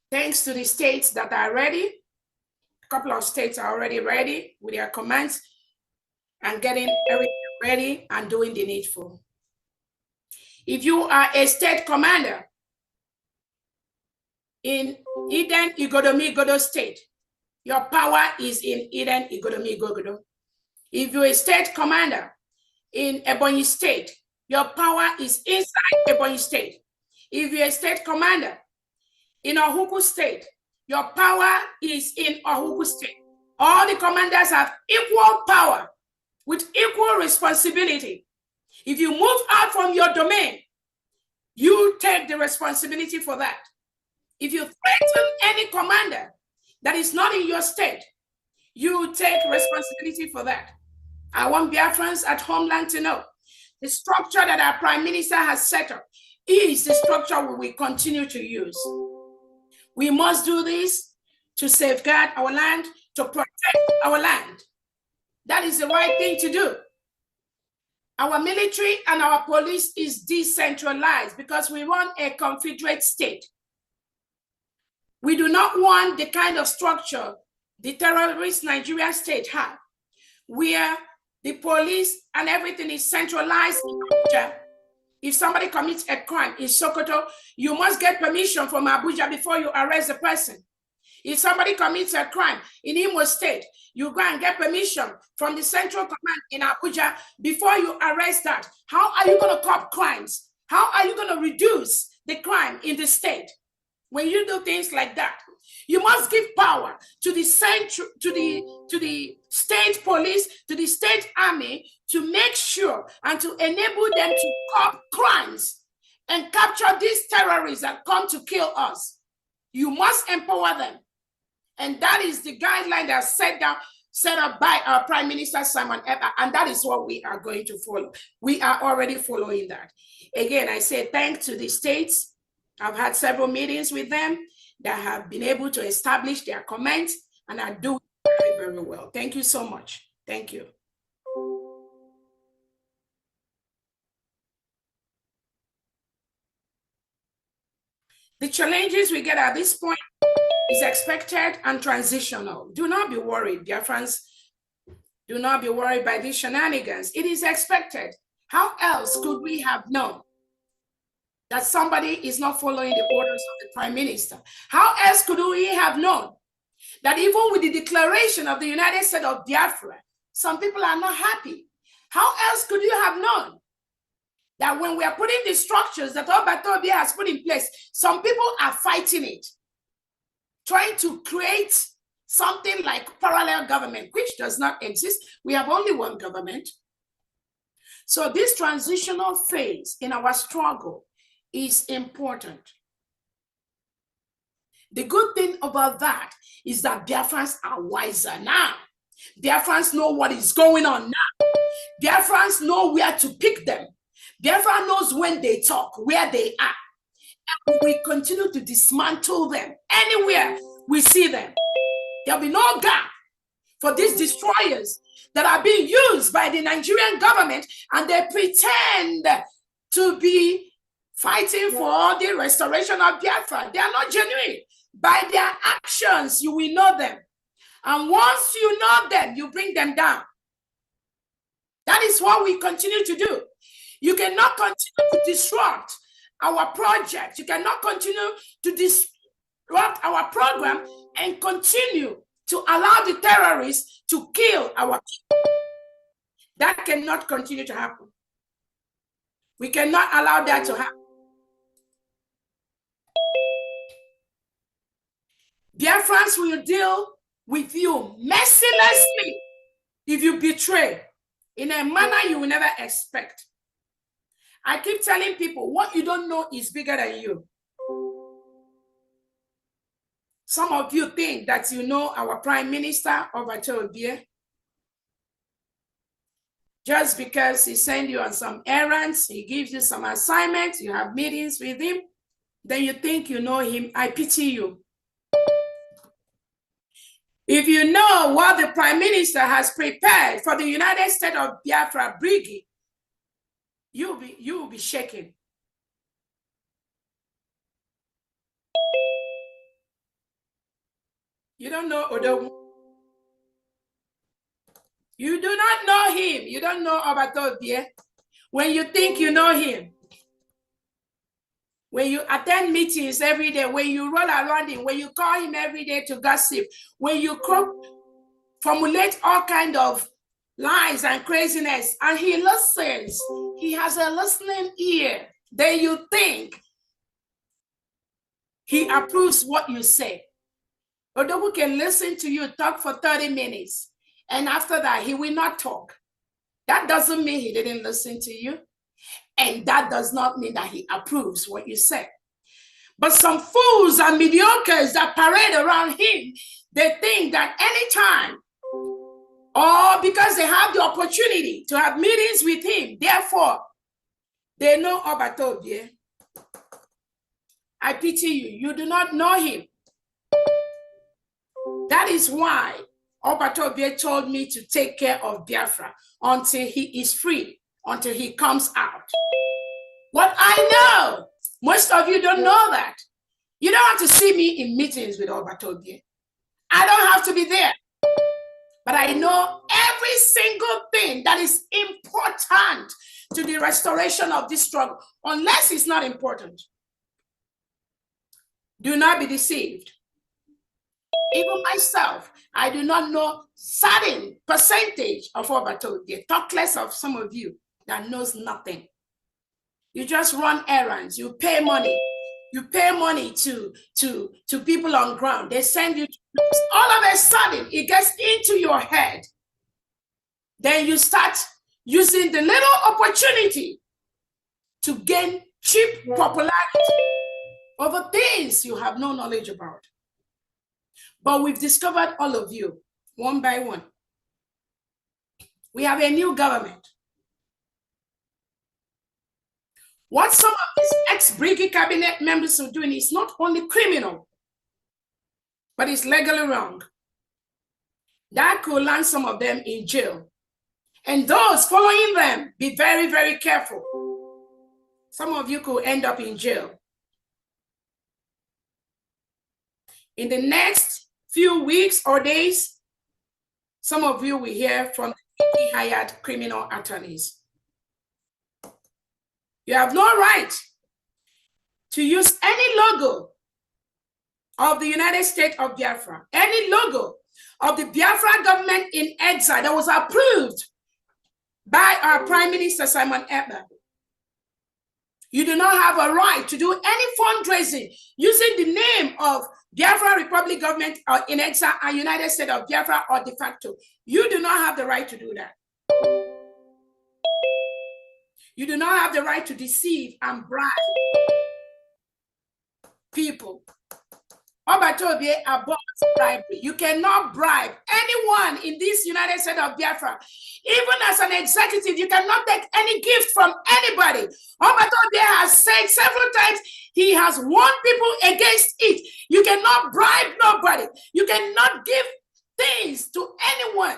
Thanks to the states that are ready, a couple of states are already ready with their commands and getting everything ready and doing the needful. If you are a state commander in Eden Igodomi Godo state, your power is in Eden Igodomi Godo. If you're a state commander in Ebonyi state, your power is inside Ebonyi state. If you're a state commander in Ohuku state, your power is in Ohuku state. All the commanders have equal power with equal responsibility. If you move out from your domain, you take the responsibility for that. If you threaten any commander that is not in your state, you take responsibility for that. I want Biafrans at homeland to know the structure that our Prime Minister has set up is the structure we will continue to use. We must do this to safeguard our land, to protect our land. That is the right thing to do. Our military and our police is decentralized because we want a confederate state. We do not want the kind of structure the terrorist Nigerian state had, where the police and everything is centralized in Abuja. If somebody commits a crime in Sokoto, you must get permission from Abuja before you arrest the person. If somebody commits a crime in Imo State, you go and get permission from the central command in Abuja before you arrest that. How are you going to curb crimes? How are you going to reduce the crime in the state. When you do things like that, you must give power to the central, to the state police, to the state army, to make sure and to enable them to curb crimes and capture these terrorists that come to kill us. You must empower them. And that is the guideline that set up by our Prime Minister Simon Ekpa, and that is what we are going to follow. We are already following that. Again, I say thanks to the states. I've had several meetings with them that have been able to establish their comments and are doing very, very well. Thank you so much. Thank you. The challenges we get at this point is expected and transitional. Do not be worried, dear friends. Do not be worried by these shenanigans. It is expected. How else could we have known that somebody is not following the orders of the Prime Minister? How else could we have known that even with the declaration of the United States of Biafra, some people are not happy? How else could you have known that when we are putting the structures that Obatobia has put in place, some people are fighting it, trying to create something like parallel government, which does not exist. We have only one government. So this transitional phase in our struggle is important. The good thing about that is that Biafrans are wiser now. Biafrans know what is going on now. Biafrans know where to pick them. Biafra knows when they talk, where they are. And we continue to dismantle them anywhere we see them. There'll be no gap for these destroyers that are being used by the Nigerian government, and they pretend to be fighting for the restoration of Biafra. They are not genuine. By their actions, you will know them. And once you know them, you bring them down. That is what we continue to do. You cannot continue to disrupt our project. You cannot continue to disrupt our program and continue to allow the terrorists to kill our people. That cannot continue to happen. We cannot allow that to happen. Biafrans will deal with you mercilessly if you betray in a manner you will never expect. I keep telling people, what you don't know is bigger than you. Some of you think that you know our Prime Minister, Orabueze, just because he sends you on some errands, he gives you some assignments, you have meetings with him, then you think you know him. I pity you. If you know what the Prime Minister has prepared for the United States of Biafra Brigade, you will be shaken. You don't know Odogu. You do not know him. You don't know Obatobie. When you think you know him, when you attend meetings every day, when you roll around him, when you call him every day to gossip, when you formulate all kinds of lies and craziness, and he listens, he has a listening ear, then you think he approves what you say. Odogu can listen to you talk for 30 minutes, and after that, he will not talk. That doesn't mean he didn't listen to you. And that does not mean that he approves what you say. But some fools and mediocres that parade around him, they think that anytime, or because they have the opportunity to have meetings with him, therefore, they know Obatobie. I pity you. You do not know him. That is why Obatobie told me to take care of Biafra until he is free, until he comes out. What I know, most of you don't know that. You don't have to see me in meetings with Obatobie. I don't have to be there. But I know every single thing that is important to the restoration of this struggle, unless it's not important. Do not be deceived. Even myself, I do not know certain percentage of Obatobie. Talk less of some of you that knows nothing. You just run errands, you pay money, You pay money to people on ground. They send you. All of a sudden, it gets into your head. Then you start using the little opportunity to gain cheap popularity over things you have no knowledge about. But we've discovered all of you, one by one. We have a new government. What some of these ex-Briggy cabinet members are doing is not only criminal, but it's legally wrong. That could land some of them in jail. And those following them, be very, very careful. Some of you could end up in jail. In the next few weeks or days, some of you will hear from the hired criminal attorneys. You have no right to use any logo of the United States of Biafra, any logo of the Biafra government in exile that was approved by our Prime Minister Simon Ekpa. You do not have a right to do any fundraising using the name of Biafra Republic government in exile and United States of Biafra or de facto. You do not have the right to do that. You do not have the right to deceive and bribe people. Obatobie abolished bribery. You cannot bribe anyone in this United States of Biafra. Even as an executive, you cannot take any gift from anybody. Obatobie has said several times he has warned people against it. You cannot bribe nobody. You cannot give things to anyone.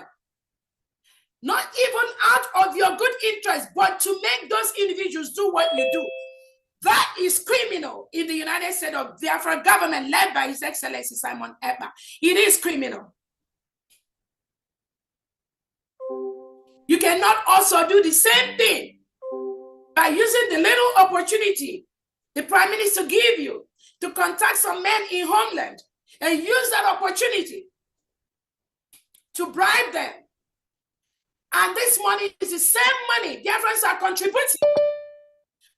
Not even out of your good interest, but to make those individuals do what you do. That is criminal in the United States of Biafra government led by His Excellency Simon Ekpa. It is criminal. You cannot also do the same thing by using the little opportunity the Prime Minister gave you to contact some men in homeland and use that opportunity to bribe them. And this money is the same money Biafrans are contributing.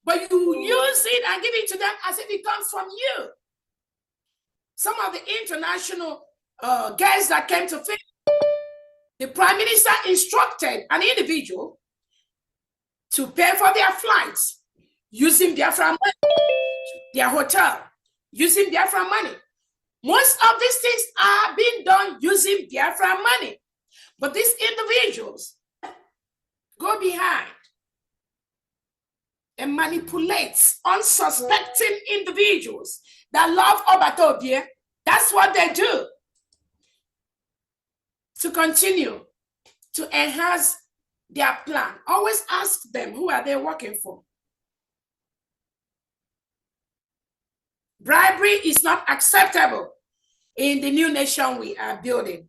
But you use it and give it to them as if it comes from you. Some of the international guests that came to film, the Prime Minister instructed an individual to pay for their flights using Biafra money, their hotel, using Biafra money. Most of these things are being done using Biafra money. But these individuals go behind and manipulates unsuspecting individuals that love Obatobie. That's what they do to continue to enhance their plan. Always ask them, who are they working for? Bribery is not acceptable in the new nation we are building.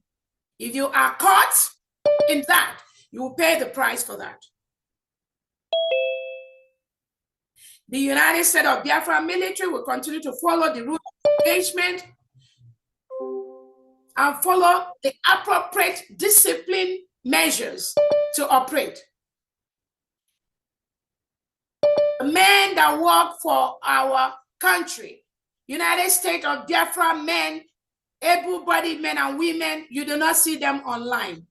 If you are caught in that, you will pay the price for that. The United States of Biafra military will continue to follow the rule of engagement and follow the appropriate discipline measures to operate. The men that work for our country, United States of Biafra men, able-bodied men and women, you do not see them online.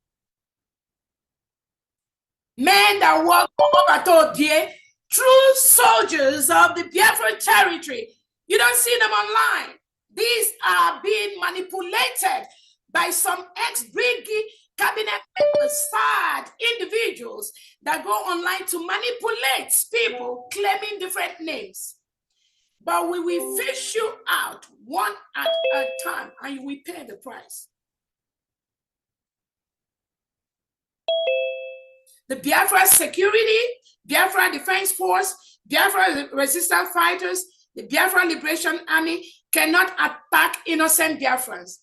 Men that work for Obatobie, true soldiers of the Biafra territory, you don't see them online. These are being manipulated by some ex-Briggy cabinet members, sad individuals that go online to manipulate people claiming different names. But we will fish you out one at a time and you will pay the price. The Biafra security, Biafra Defense Force, Biafra resistance fighters, the Biafra Liberation Army cannot attack innocent Biafrans.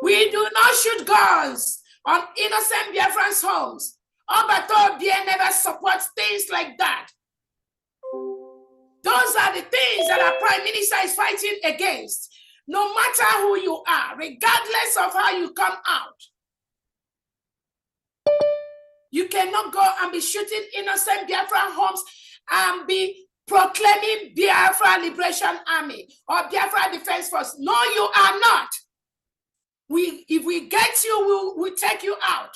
We do not shoot guns on innocent Biafrans' homes. Obatobie never supports things like that. Those are the things that our Prime Minister is fighting against. No matter who you are, regardless of how you come out, you cannot go and be shooting innocent Biafra homes and be proclaiming Biafra Liberation Army or Biafra Defense Force. No, you are not. If we get you, we'll take you out.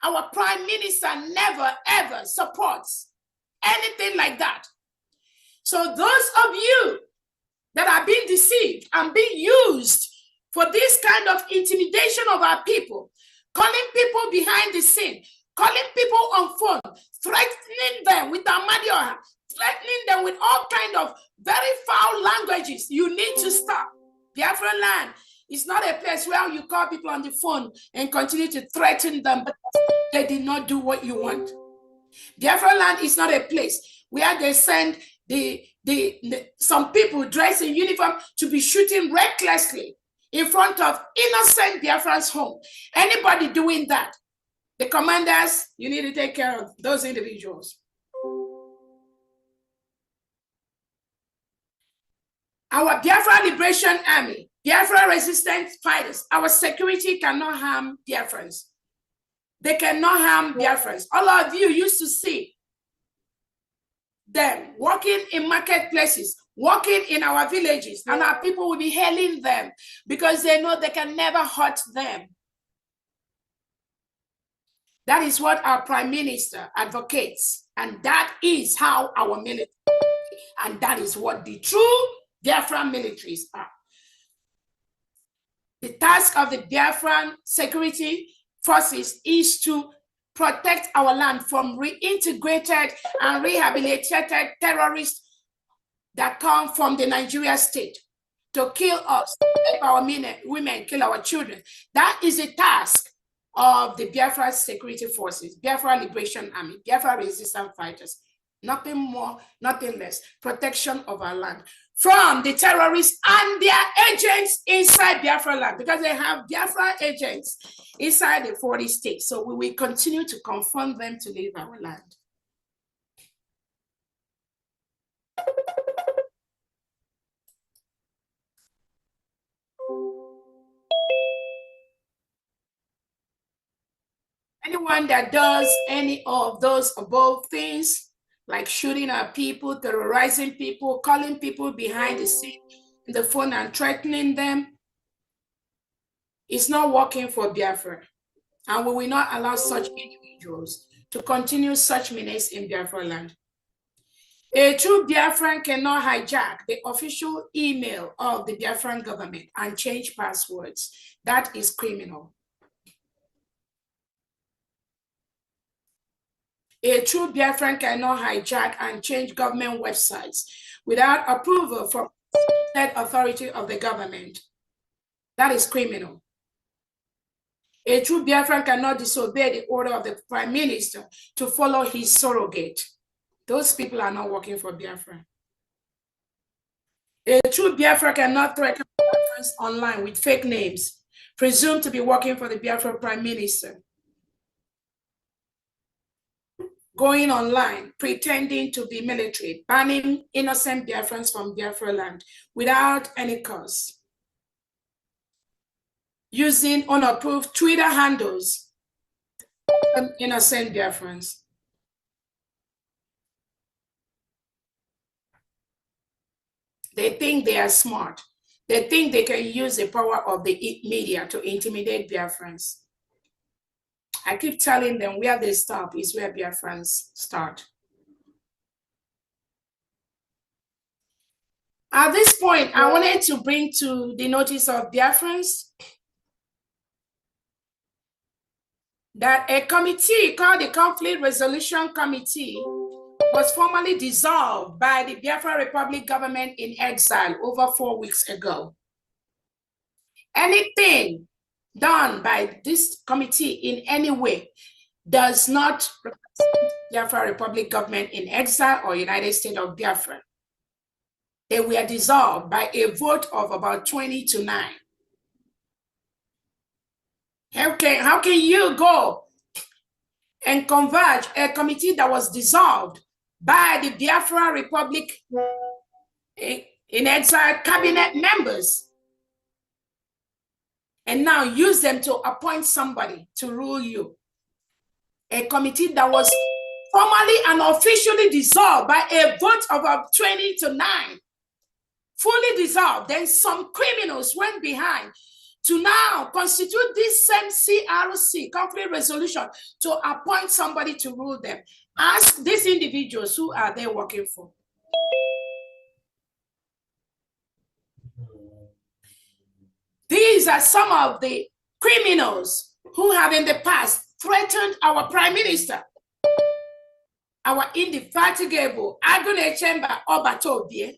Our Prime Minister never, ever supports anything like that. So those of you that are being deceived and being used for this kind of intimidation of our people, calling people behind the scene, calling people on phone, threatening them with Amadioha, threatening them with all kinds of very foul languages, you need to stop. Biafra land is not a place where you call people on the phone and continue to threaten them, but they did not do what you want. Biafra land is not a place where they send some people dressed in uniform to be shooting recklessly in front of innocent Biafrans' home. Anybody doing that, the commanders, you need to take care of those individuals. Our Biafra Liberation Army, Biafra resistance fighters, our security cannot harm Biafrans. They cannot harm Biafrans. All of you used to see them walking in marketplaces, walking in our villages, and our people will be hailing them because they know they can never hurt them. That is what our Prime Minister advocates, and that is how our military, and that is what the true Biafran militaries are. The task of the Biafran security forces is to protect our land from reintegrated and rehabilitated terrorists that come from the Nigeria state to kill us, kill our women, kill our children. That is the task of the Biafra security forces, Biafra Liberation Army, Biafra resistance fighters. Nothing more, nothing less. Protection of our land from the terrorists and their agents inside Biafra land, because they have Biafra agents inside the 40 states. So we will continue to confront them to leave our land. Anyone that does any of those above things, like shooting at people, terrorizing people, calling people behind the scene in the phone and threatening them, it's not working for Biafra. And we will not allow such individuals to continue such menace in Biafra land. A true Biafran cannot hijack the official email of the Biafran government and change passwords. That is criminal. A true Biafran cannot hijack and change government websites without approval from the authority of the government. That is criminal. A true Biafran cannot disobey the order of the Prime Minister to follow his surrogate. Those people are not working for Biafra. A true Biafra cannot threaten Biafrans online with fake names, presumed to be working for the Biafra Prime Minister. Going online, pretending to be military, banning innocent Biafrans from Biafra land without any cause. Using unapproved Twitter handles on innocent Biafrans. They think they are smart. They think they can use the power of the media to intimidate Biafrans. I keep telling them where they stop is where Biafrans start. At this point, I wanted to bring to the notice of Biafrans that a committee called the Conflict Resolution Committee was formally dissolved by the Biafra Republic government in exile over 4 weeks ago. Anything done by this committee in any way does not represent Biafra Republic government in exile or United States of Biafra. They were dissolved by a vote of about 20-9. How can you go and converge a committee that was dissolved by the Biafra Republic in exile cabinet members and now use them to appoint somebody to rule you? A committee that was formally and officially dissolved by a vote of 20 to 9. Fully dissolved. Then some criminals went behind to now constitute this same CRC, conflict resolution, to appoint somebody to rule them. Ask these individuals, who are they working for? These are some of the criminals who have in the past threatened our prime minister, our indefatigable Agune Chamber Obatobie.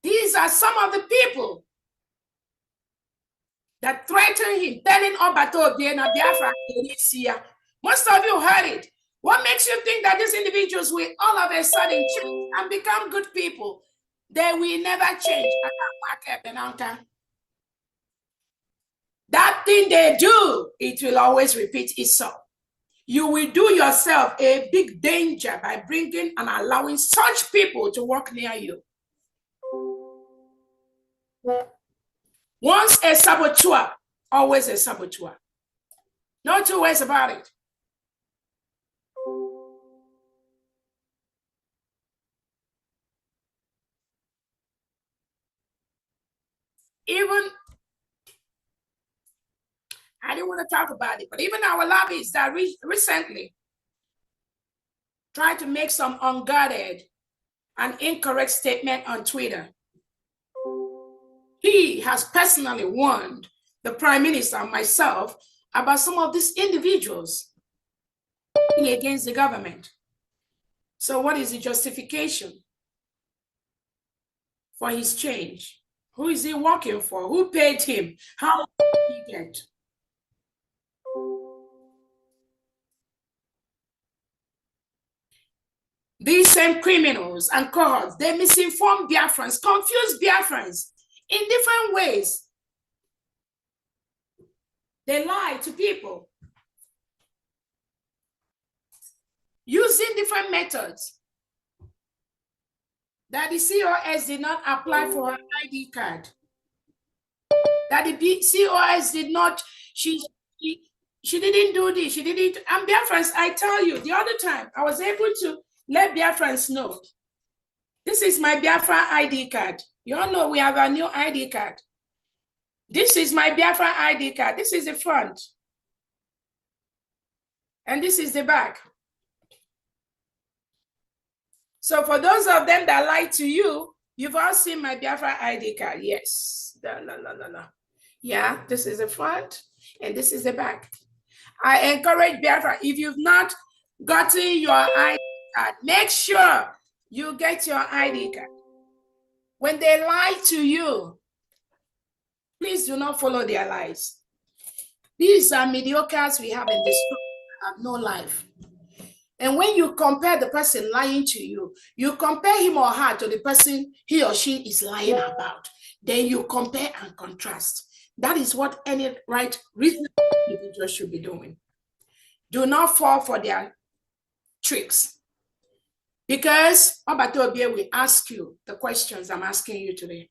These are some of the people that threatened him, telling Obatobie na Biafra this year. Most of you heard it. What makes you think that these individuals will all of a sudden change and become good people? They will never change. That thing they do, it will always repeat itself. You will do yourself a big danger by bringing and allowing such people to work near you. Once a saboteur, always a saboteur. No two ways about it. Even, I didn't want to talk about it, but even our lobbyists that recently tried to make some unguarded and incorrect statement on Twitter. He has personally warned the Prime Minister and myself about some of these individuals against the government. So what is the justification for his change? Who is he working for? Who paid him? How much did he get? These same criminals and cohorts, they misinform Biafrans, confuse Biafrans in different ways. They lie to people using different methods. That the COS did not apply for her ID card. That the COS did not, she didn't do this, she didn't. And Biafrans, I tell you, the other time, I was able to let Biafrans know. This is my Biafra ID card. You all know we have a new ID card. This is my Biafra ID card. This is the front. And this is the back. So for those of them that lie to you, you've all seen my Biafra ID card. Yes. Yeah, this is the front and this is the back. I encourage Biafra, if you've not gotten your ID card, make sure you get your ID card. When they lie to you, please do not follow their lies. These are mediocres we have in this group, have no life. And when you compare the person lying to you, you compare him or her to the person he or she is lying about. Then you compare and contrast. That is what any right, reasonable individual should be doing. Do not fall for their tricks. Because Obatobie will ask you the questions I'm asking you today.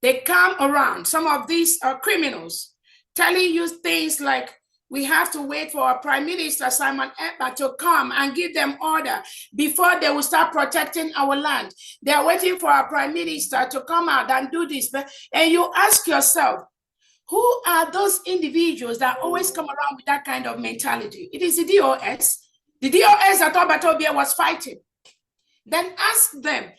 They come around, some of these are criminals, telling you things like, we have to wait for our Prime Minister, Simon Ekpa, to come and give them order before they will start protecting our land. They are waiting for our Prime Minister to come out and do this. And you ask yourself, who are those individuals that always come around with that kind of mentality? It is the DOS. The DOS that Obatobie was fighting. Then ask them,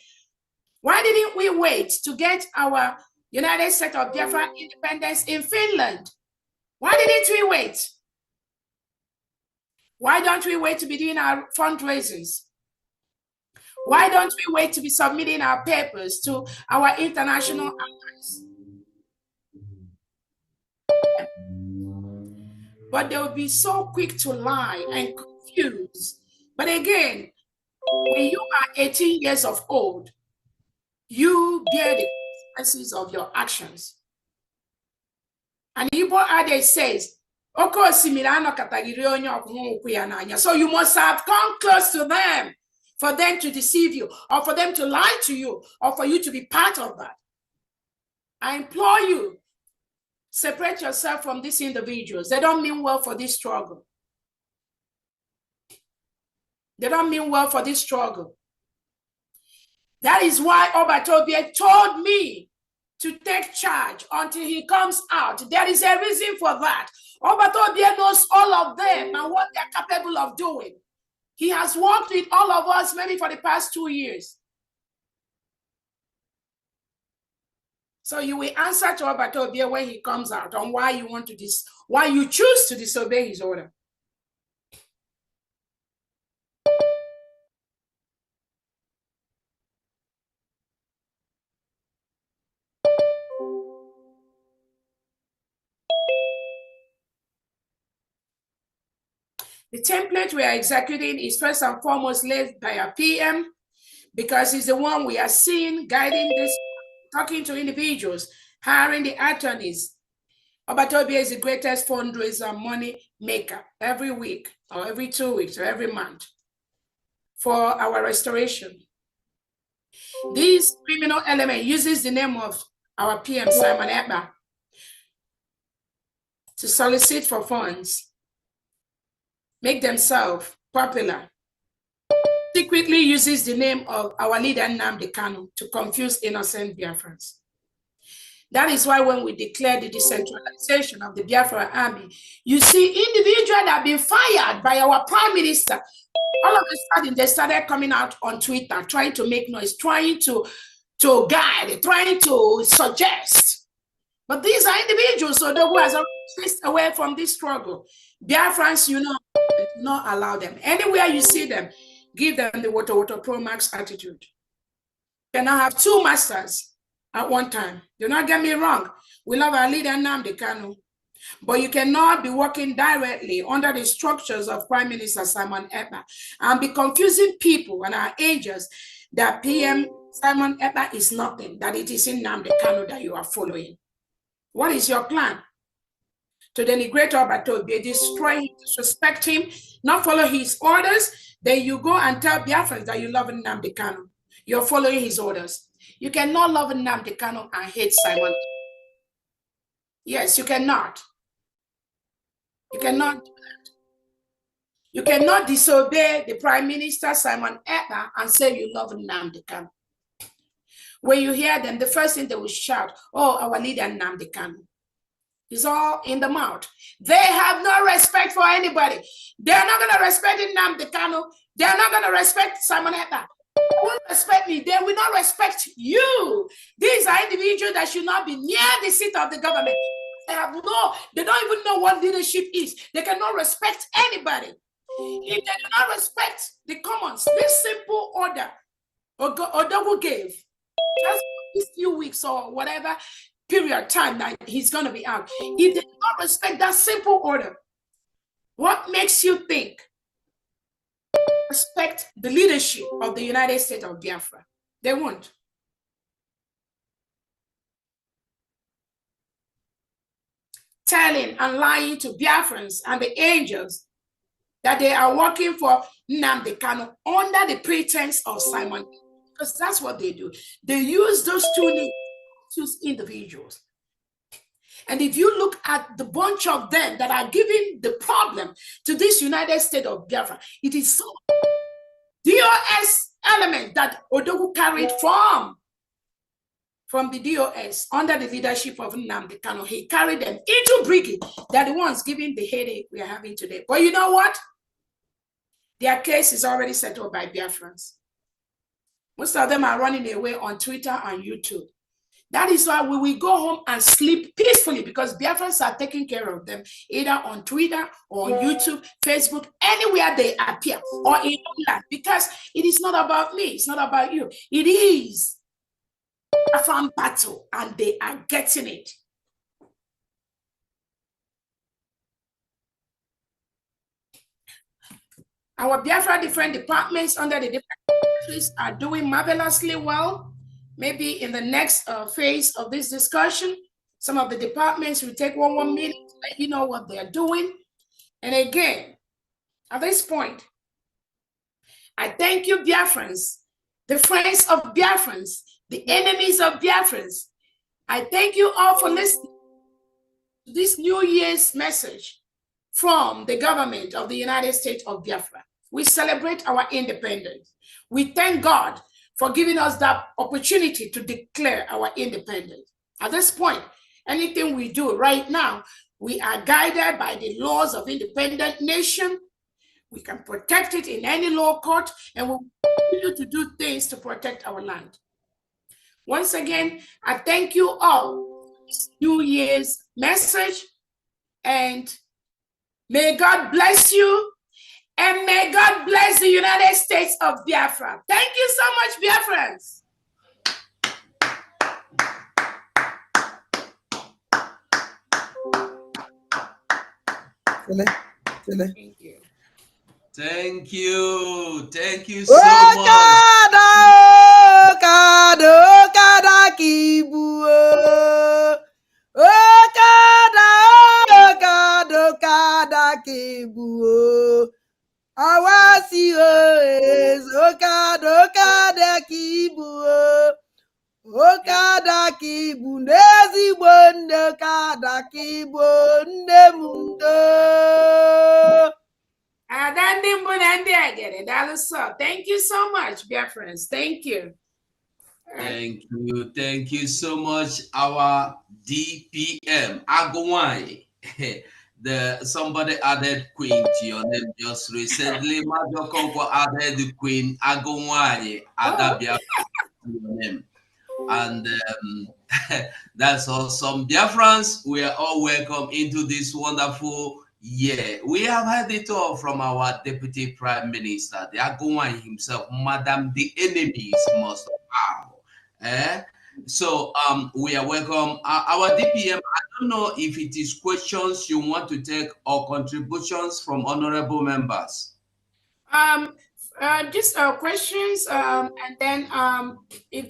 why didn't we wait to get our United States of Biafra independence in Finland? Why didn't we wait? Why don't we wait to be doing our fundraisers? Why don't we wait to be submitting our papers to our international allies? But they will be so quick to lie and confuse. But again, when you are 18 years of old, you bear the consequences of your actions. And Igbo adage says, so you must have come close to them for them to deceive you, or for them to lie to you, or for you to be part of that. I implore you, separate yourself from these individuals. They don't mean well for this struggle. They don't mean well for this struggle. That is why Obatobie told me to take charge until he comes out. There is a reason for that. Obatobie knows all of them and what they're capable of doing. He has worked with all of us maybe for the past 2 years. So you will answer to Obatobie when he comes out on why you want to why you choose to disobey his order. The template we are executing is first and foremost led by a PM, because he's the one we are seeing guiding this, talking to individuals, hiring the attorneys. Obatobie is the greatest fundraiser money maker every week or every 2 weeks or every month for our restoration. This criminal element uses the name of our PM, Simon Ekpa, to solicit for funds, make themselves popular, secretly uses the name of our leader, Nnamdi Kanu, to confuse innocent Biafrans. That is why when we declare the decentralization of the Biafra army, you see individuals that have been fired by our prime minister. All of a sudden, they started coming out on Twitter, trying to make noise, trying to guide, trying to suggest. But these are individuals, so who has already chased away from this struggle. Biafrans, do not allow them. Anywhere you see them, give them the Woto Pro Max attitude. You cannot have two masters at one time. Do not get me wrong. We love our leader, Nnamdi Kanu. But you cannot be working directly under the structures of Prime Minister Simon Ekpa and be confusing people and our agents that PM Simon Ekpa is nothing, that it is in Nnamdi Kanu that you are following. What is your plan? To denigrate Obatobie, destroy him, disrespect him, not follow his orders, then you go and tell Biafrans that you love Nnamdi Kanu. You're following his orders. You cannot love Nnamdi Kanu and hate Simon. Yes, you cannot. You cannot do that. You cannot disobey the Prime Minister Simon Ekpa and say you love Nnamdi Kanu. When you hear them, the first thing they will shout, oh, our leader Nnamdi Kanu. It's all in the mouth. They have no respect for anybody. They're not going to respect Nnamdi Kanu. They're not going to respect Simon Ekpa. They won't respect me. They will not respect you. These are individuals that should not be near the seat of the government. They don't even know what leadership is. They cannot respect anybody. If they do not respect the commons, this simple order Odogu gave, just these few weeks or whatever period of time that he's going to be out. If they do not respect that simple order, what makes you think respect the leadership of the United States of Biafra? They won't. Telling and lying to Biafrans and the angels that they are working for Nnamdi Kanu under the pretense of Simon, because that's what they do. They use those two individuals. And if you look at the bunch of them that are giving the problem to this United States of Biafra, it is so DOS element that Odogu carried from the DOS under the leadership of Nnamdi Kanu. He carried them into Brigade. They're the ones giving the headache we are having today. But you know what? Their case is already settled by Biafrans. Most of them are running away on Twitter and YouTube. That is why we will go home and sleep peacefully, because Biafrans are taking care of them, either on Twitter or on YouTube, Facebook, anywhere they appear, or in England, because it is not about me, it's not about you. It is a farm battle, and they are getting it. Our Biafra different departments under the different countries are doing marvelously well. Maybe in the next phase of this discussion, some of the departments will take one minute to let you know what they're doing. And again, at this point, I thank you, Biafrans, the friends of Biafrans, the enemies of Biafrans. I thank you all for listening to this New Year's message from the government of the United States of Biafra. We celebrate our independence. We thank God for giving us that opportunity to declare our independence. At this point, anything we do right now, we are guided by the laws of independent nation. We can protect it in any law court, and we'll continue to do things to protect our land. Once again, I thank you all for this New Year's message, and may God bless you, and may God bless the United States of Biafra. Thank you so much, Biafrans. Thank you. Thank you. Thank you so much. Thank you so much, Biafrans. Thank you. Thank you. Thank you so much, our DPM, Agowai. Somebody added Queen to your name just recently. Major Conco added the Queen Agowai, Adabia to your name. And that's awesome. Biafrans, we are all welcome into this wonderful year. We have heard it all from our Deputy Prime Minister, the Agowai himself, Madam, the enemies must bow. So we are welcome. Our DPM, I don't know if it is questions you want to take or contributions from honorable members. Just questions, and then if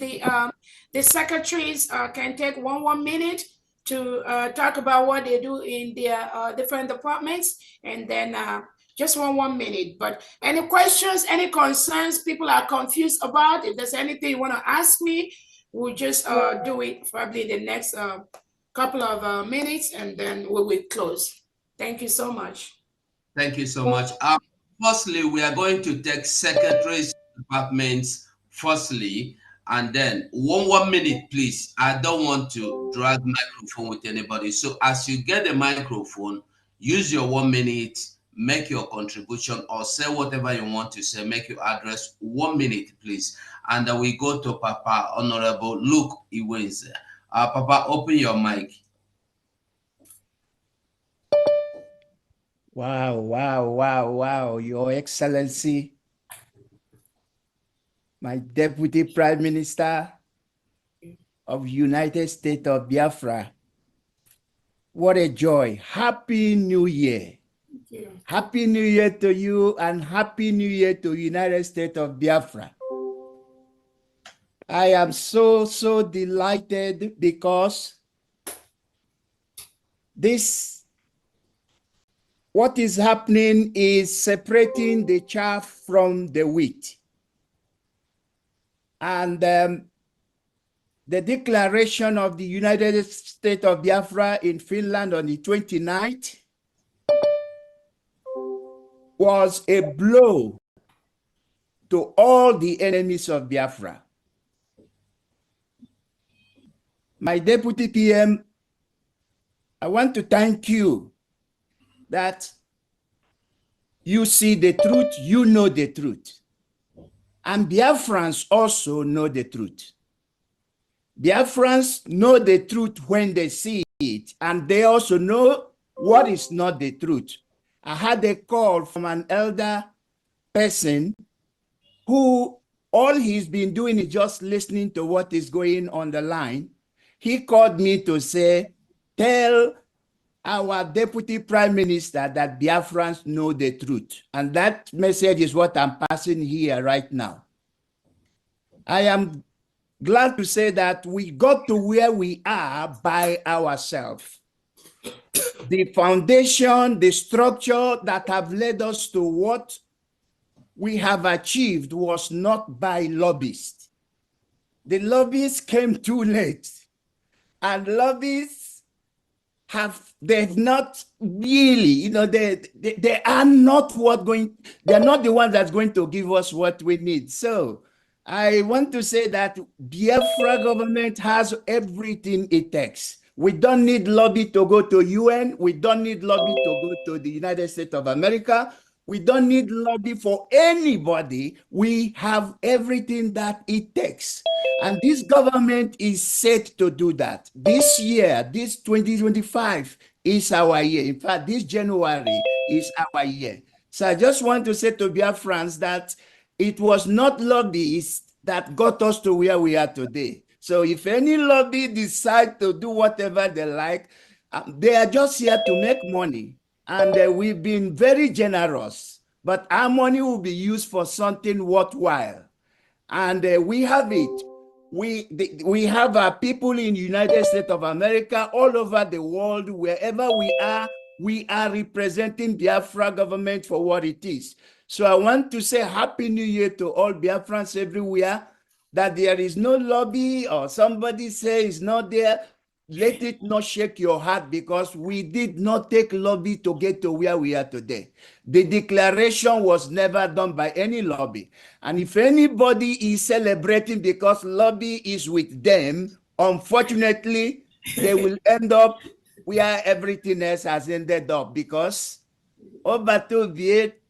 the secretaries can take one minute to talk about what they do in their different departments, and then just one minute. But any questions, any concerns people are confused about, if there's anything you want to ask me, we'll just do it probably in the next couple of minutes, and then we will close. Thank you so much. Thank you so much. Firstly, we are going to take secretaries departments firstly, and then one minute, please. I don't want to drag microphone with anybody. So as you get the microphone, use your 1 minute, make your contribution or say whatever you want to say, make your address 1 minute, please. And then we go to Papa Honorable Luke Iwenze. Papa, open your mic. Wow, wow, wow, wow, Your Excellency, my Deputy Prime Minister of United States of Biafra. What a joy. Happy New Year. Happy New Year to you, and Happy New Year to United States of Biafra. I am so delighted because what is happening is separating the chaff from the wheat. And the declaration of the United States of Biafra in Finland on the 29th was a blow to all the enemies of Biafra. My Deputy PM, I want to thank you that you see the truth, you know the truth. And Biafrans also know the truth. Biafrans know the truth when they see it, and they also know what is not the truth. I had a call from an elder person who all he's been doing is just listening to what is going on the line. He called me to say, tell our Deputy Prime Minister that Biafrans know the truth. And that message is what I'm passing here right now. I am glad to say that we got to where we are by ourselves. The foundation, the structure that have led us to what we have achieved was not by lobbyists. The lobbyists came too late, and lobbyists they've not really, they are not they're not the ones that's going to give us what we need. So I want to say that Biafra government has everything it takes. We don't need lobby to go to UN. We don't need lobby to go to the United States of America. We don't need lobby for anybody. We have everything that it takes. And this government is set to do that. This year, this 2025 is our year. In fact, this January is our year. So I just want to say to Biafrans that it was not lobbyists that got us to where we are today. So if any lobby decide to do whatever they like, they are just here to make money. And we've been very generous, but our money will be used for something worthwhile. And we have it. We have people in the United States of America, all over the world, wherever we are representing Biafra government for what it is. So I want to say Happy New Year to all Biafrans everywhere, that there is no lobby or somebody say it's not there. Let it not shake your heart, because we did not take lobby to get to where we are today. The declaration was never done by any lobby. And if anybody is celebrating because lobby is with them, unfortunately, they will end up where everything else has ended up, because Obato Viet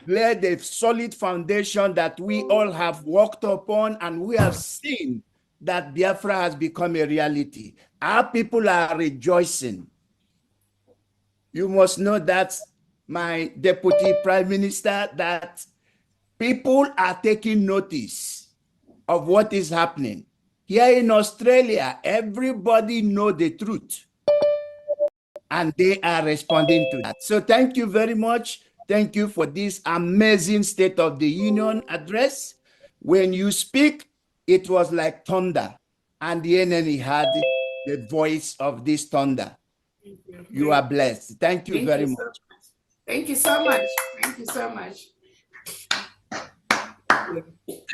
laid a solid foundation that we all have worked upon, and we have seen that Biafra has become a reality. Our people are rejoicing. You must know that, my deputy prime minister, that people are taking notice of what is happening. Here in Australia, everybody knows the truth, and they are responding to that. So thank you very much. Thank you for this amazing State of the Union address. When you speak, it was like thunder, and the enemy had the voice of this thunder. You are blessed. Thank you very much. Thank you so much. Thank you so much.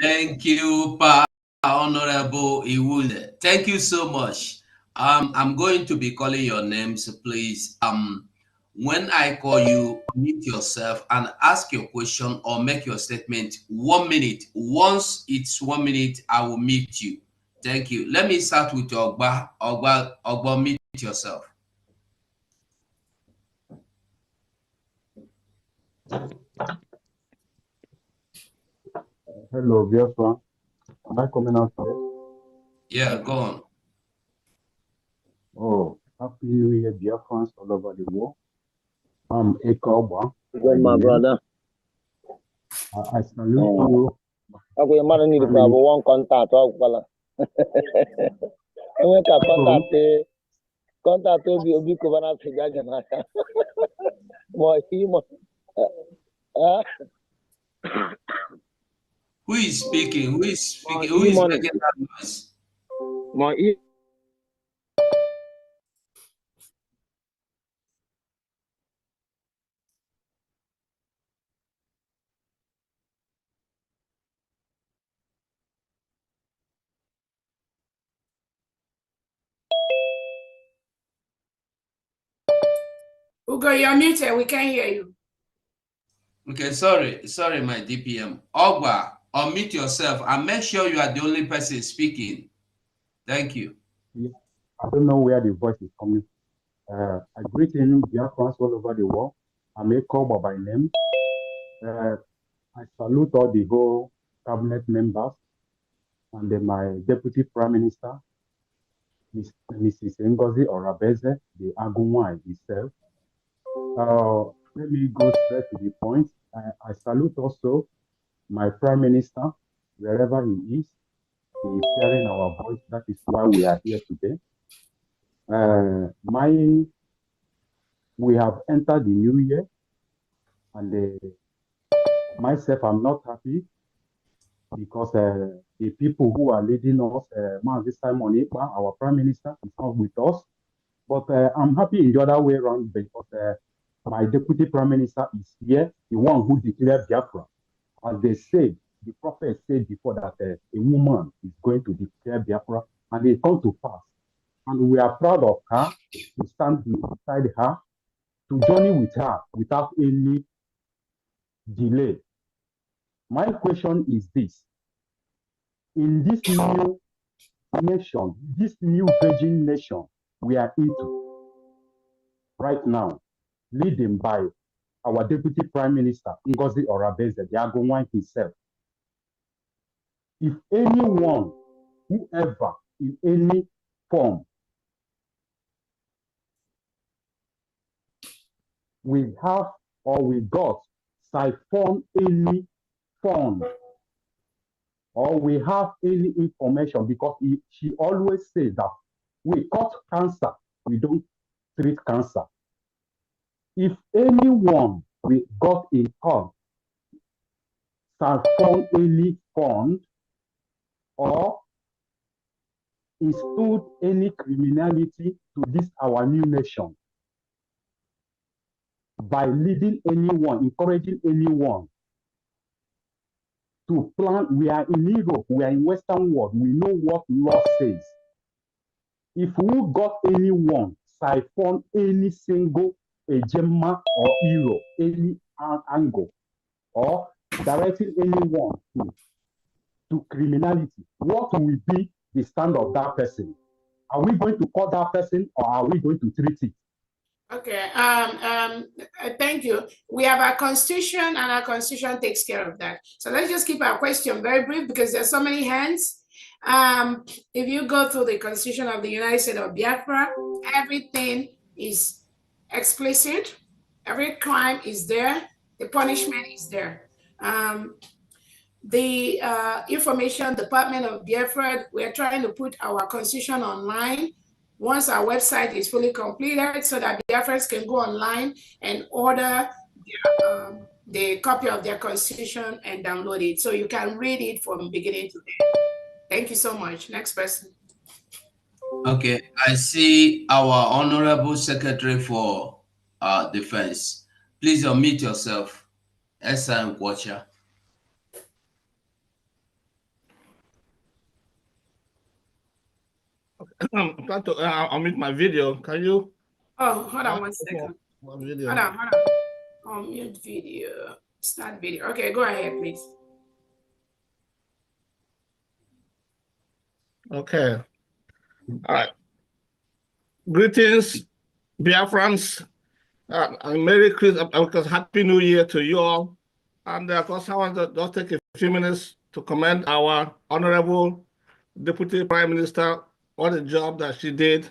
Thank you, Pa Honorable Iwunde. Thank you so much. I'm going to be calling your names, please. When I call you, mute yourself and ask your question or make your statement 1 minute. Once it's 1 minute, I will mute you. Thank you. Let me start with your Ogba, mute yourself. Hello, Biafra. Am I coming out here? Yeah, go on. Oh, Happy New Year, Biafrans all over the world. I'm Ekpa. Good, my brother. I salute you. Okay, man, need to have one contact. I went to contact will be covered to Who is speaking? Who is speaking? Who is making that noise? Ugo, you're muted. We can't hear you. Okay, sorry, my DPM. Ogba, unmute yourself and make sure you are the only person speaking. Thank you. Yeah, I don't know where the voice is coming from. I greet you, Biafrans all over the world. I'm Ekpa by name. I salute all the whole cabinet members and then my deputy prime minister, Mrs. Ngozi Orabueze, the Agunwai itself. Let me go straight to the point. I salute also my prime minister, wherever he is. He is hearing our voice. That is why we are here today. We have entered the new year, and myself, I'm not happy because the people who are leading us, this time on Ekpa, our prime minister, is not with us. But I'm happy in the other way around because My deputy prime minister is here, the one who declared Biafra. As they said, the prophet said before that a woman is going to declare Biafra, and it come to pass. And we are proud of her, to stand beside her, to journey with her without any delay. My question is this: in this new nation, this new virgin nation we are into right now, leading by our Deputy Prime Minister, Ngozi Orabueze, the Agonwan himself, if anyone, whoever, in any form, we have or we got siphon any fund or we have any information, because she always says that we cut cancer, we don't treat cancer. If anyone we got in court siphon any fund or instilled any criminality to this our new nation by leading anyone, encouraging anyone to plan. We are in Europe, we are in Western world, we know what law says. If we got anyone siphon any single Gemma or euro, any angle, or directing anyone to criminality, what will be the stand of that person? Are we going to call that person, or are we going to treat it? Okay, thank you. We have our constitution, and our constitution takes care of that. So let's just keep our question very brief, because there's so many hands. If you go through the Constitution of the United States of Biafra, everything is explicit. Every crime is there. The punishment is there. The Information Department of Biafra, we're trying to put our constitution online once our website is fully completed, so that Biafrans can go online and order the copy of their constitution and download it, so you can read it from beginning to end. Thank you so much. Next person. Okay, I see our Honorable Secretary for Defense. Please unmute yourself. SN Watcher. I'm trying to unmute my video. Can you? Oh, hold on one second. Video. Hold on. Unmute video. Start video. Okay, go ahead, please. Okay. All right. Greetings, Biafrans. Merry Christmas, Happy New Year to you all. And of course, I want to just take a few minutes to commend our Honorable Deputy Prime Minister on the job that she did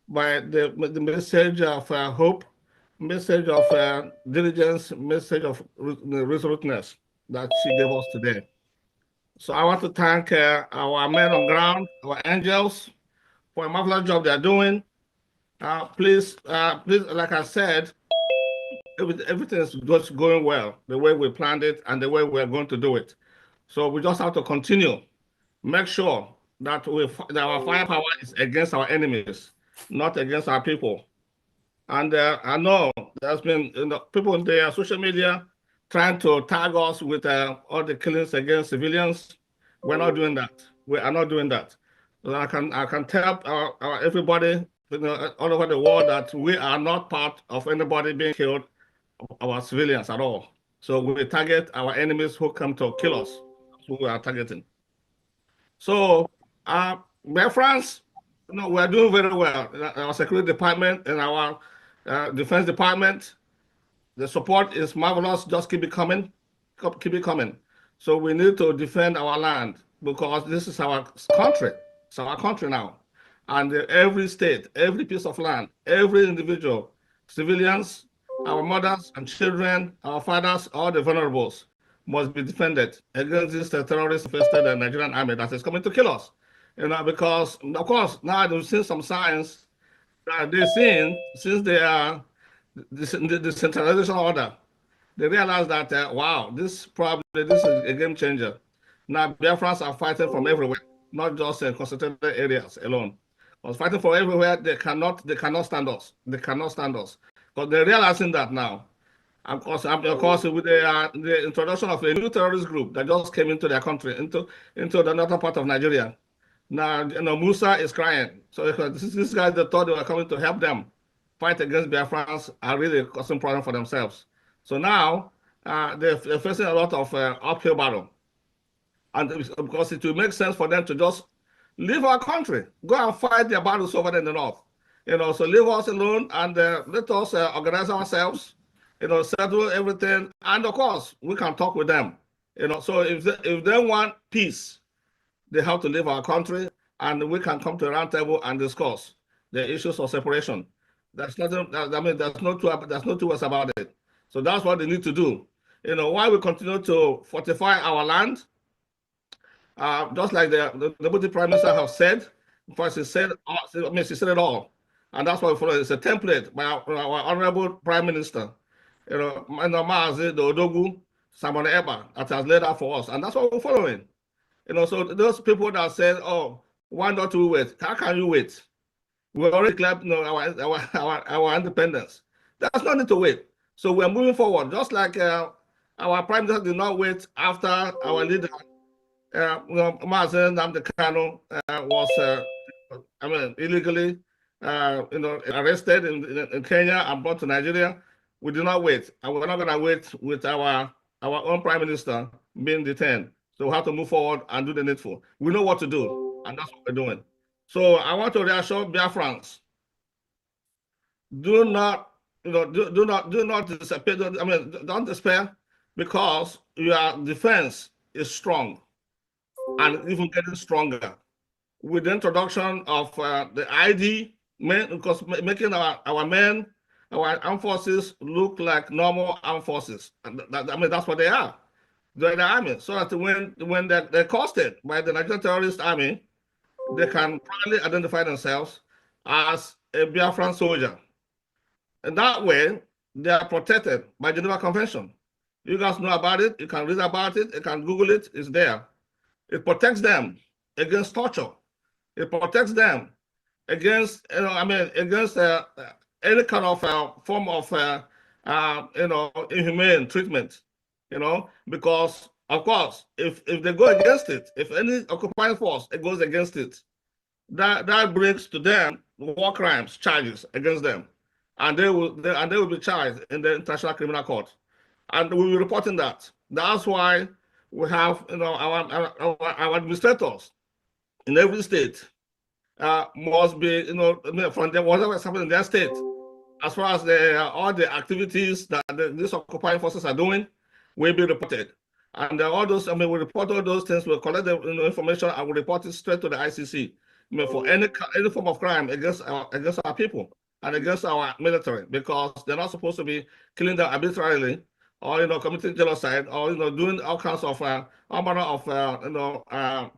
by the message of hope, message of diligence, message of resoluteness that she gave us today. So I want to thank our men on ground, our angels, for a marvelous job they're doing. Please, like I said, everything is just going well, the way we planned it and the way we're going to do it. So we just have to continue, make sure that our firepower is against our enemies, not against our people. And I know there's been people on their social media trying to tag us with all the killings against civilians. We're not doing that. We are not doing that. So I can tell everybody all over the world that we are not part of anybody being killed, our civilians at all. So we target our enemies who come to kill us. That's who we are targeting. So, my friends, we're doing very well. Our security department and our defense department, the support is marvelous. Just keep it coming, keep it coming. So we need to defend our land, because this is our country. It's our country now. And every state, every piece of land, every individual, civilians, our mothers and children, our fathers, all the vulnerables must be defended against this terrorist-infested Nigerian army that is coming to kill us. Because, of course, now they've seen some signs that they've seen since they are the centralization order. They realize that, wow, this is a game changer. Now, Biafrans are fighting from everywhere, not just in concentrated areas alone. Because fighting from everywhere, they cannot stand us. They cannot stand us. because they're realizing that now. Of course, with the introduction of a new terrorist group that just came into their country, into the northern part of Nigeria. Now, Musa is crying. So this guys that thought they were coming to help them fight against Biafrans are really causing problem for themselves. So now they're facing a lot of uphill battle. And because it will make sense for them to just leave our country, go and fight their battles over there in the north. So leave us alone and let us organize ourselves, settle everything. And of course, we can talk with them. So if they want peace, they have to leave our country and we can come to a round table and discuss the issues of separation. There's nothing, there's no two ways about it. So that's what they need to do. While we continue to fortify our land, just like the Deputy Prime Minister have said, first she said it all. And that's what we follow. It's a template by our Honorable Prime Ngozi Orabueze Ekpa that has laid out for us. And that's what we're following. So those people that said, oh, why not we wait? How can you wait? We already declared our independence. There's no need to wait. So we're moving forward, just like our Prime Minister did not wait after our leader, Mazen Nnamdi Kanu, was illegally arrested in Kenya and brought to Nigeria. We did not wait, and we're not going to wait with our own Prime Minister being detained. So we have to move forward and do the needful. We know what to do, and that's what we're doing. So I want to reassure Biafrans: do not despair. Don't despair, because your defense is strong and even getting stronger with the introduction of the ID, because making our armed forces look like normal armed forces. And that's what they are. They're the army, so that when they're accosted by the Nigerian terrorist army, they can proudly identify themselves as a Biafran soldier. And that way, they are protected by Geneva Convention. You guys know about it. You can read about it. You can Google it. It's there. It protects them against torture. It protects them against, against any kind of form of, inhumane treatment. Because of course, if they go against it, if any occupying force goes against it, that brings to them war crimes charges against them, and they will be charged in the International Criminal Court, and we will be reporting that. That's why we have our administrators in every state must be from them, whatever is happening in their state, as far as all the activities that these occupying forces are doing, will be reported. And all those, we report all those things, we'll collect the information and we'll report it straight to the ICC for any form of crime against our people and against our military, because they're not supposed to be killing them arbitrarily or committing genocide or doing all kinds of all manner of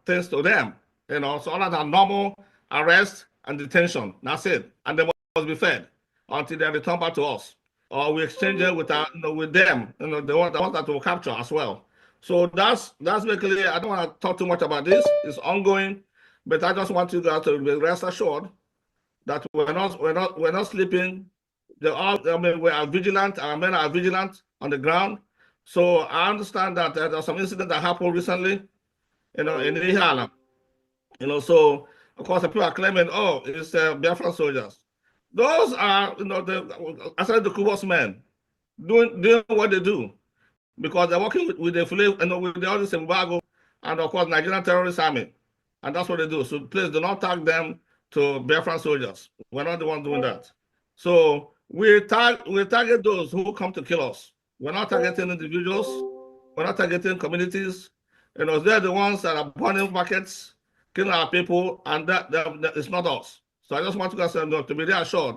things to them. So other than normal arrest and detention, that's it. And they must be fed until they return back to us, or we exchange it with with them, the ones that will capture as well. So that's basically. I don't want to talk too much about this. It's ongoing, but I just want you guys to be rest assured that we're not sleeping. We are vigilant. Our men are vigilant on the ground. So I understand that there's some incident that happened recently, in Ihiala. So of course the people are claiming, oh, it's Biafran soldiers. Those are, aside the Kubos men, doing what they do, because they're working with the with the other embargo and of course Nigerian terrorist army, and that's what they do. So please do not tag them to Biafran soldiers. We're not the ones doing that. So we target those who come to kill us. We're not targeting individuals. We're not targeting communities. They're the ones that are burning markets, killing our people, and that it's not us. So I just want you guys to be reassured.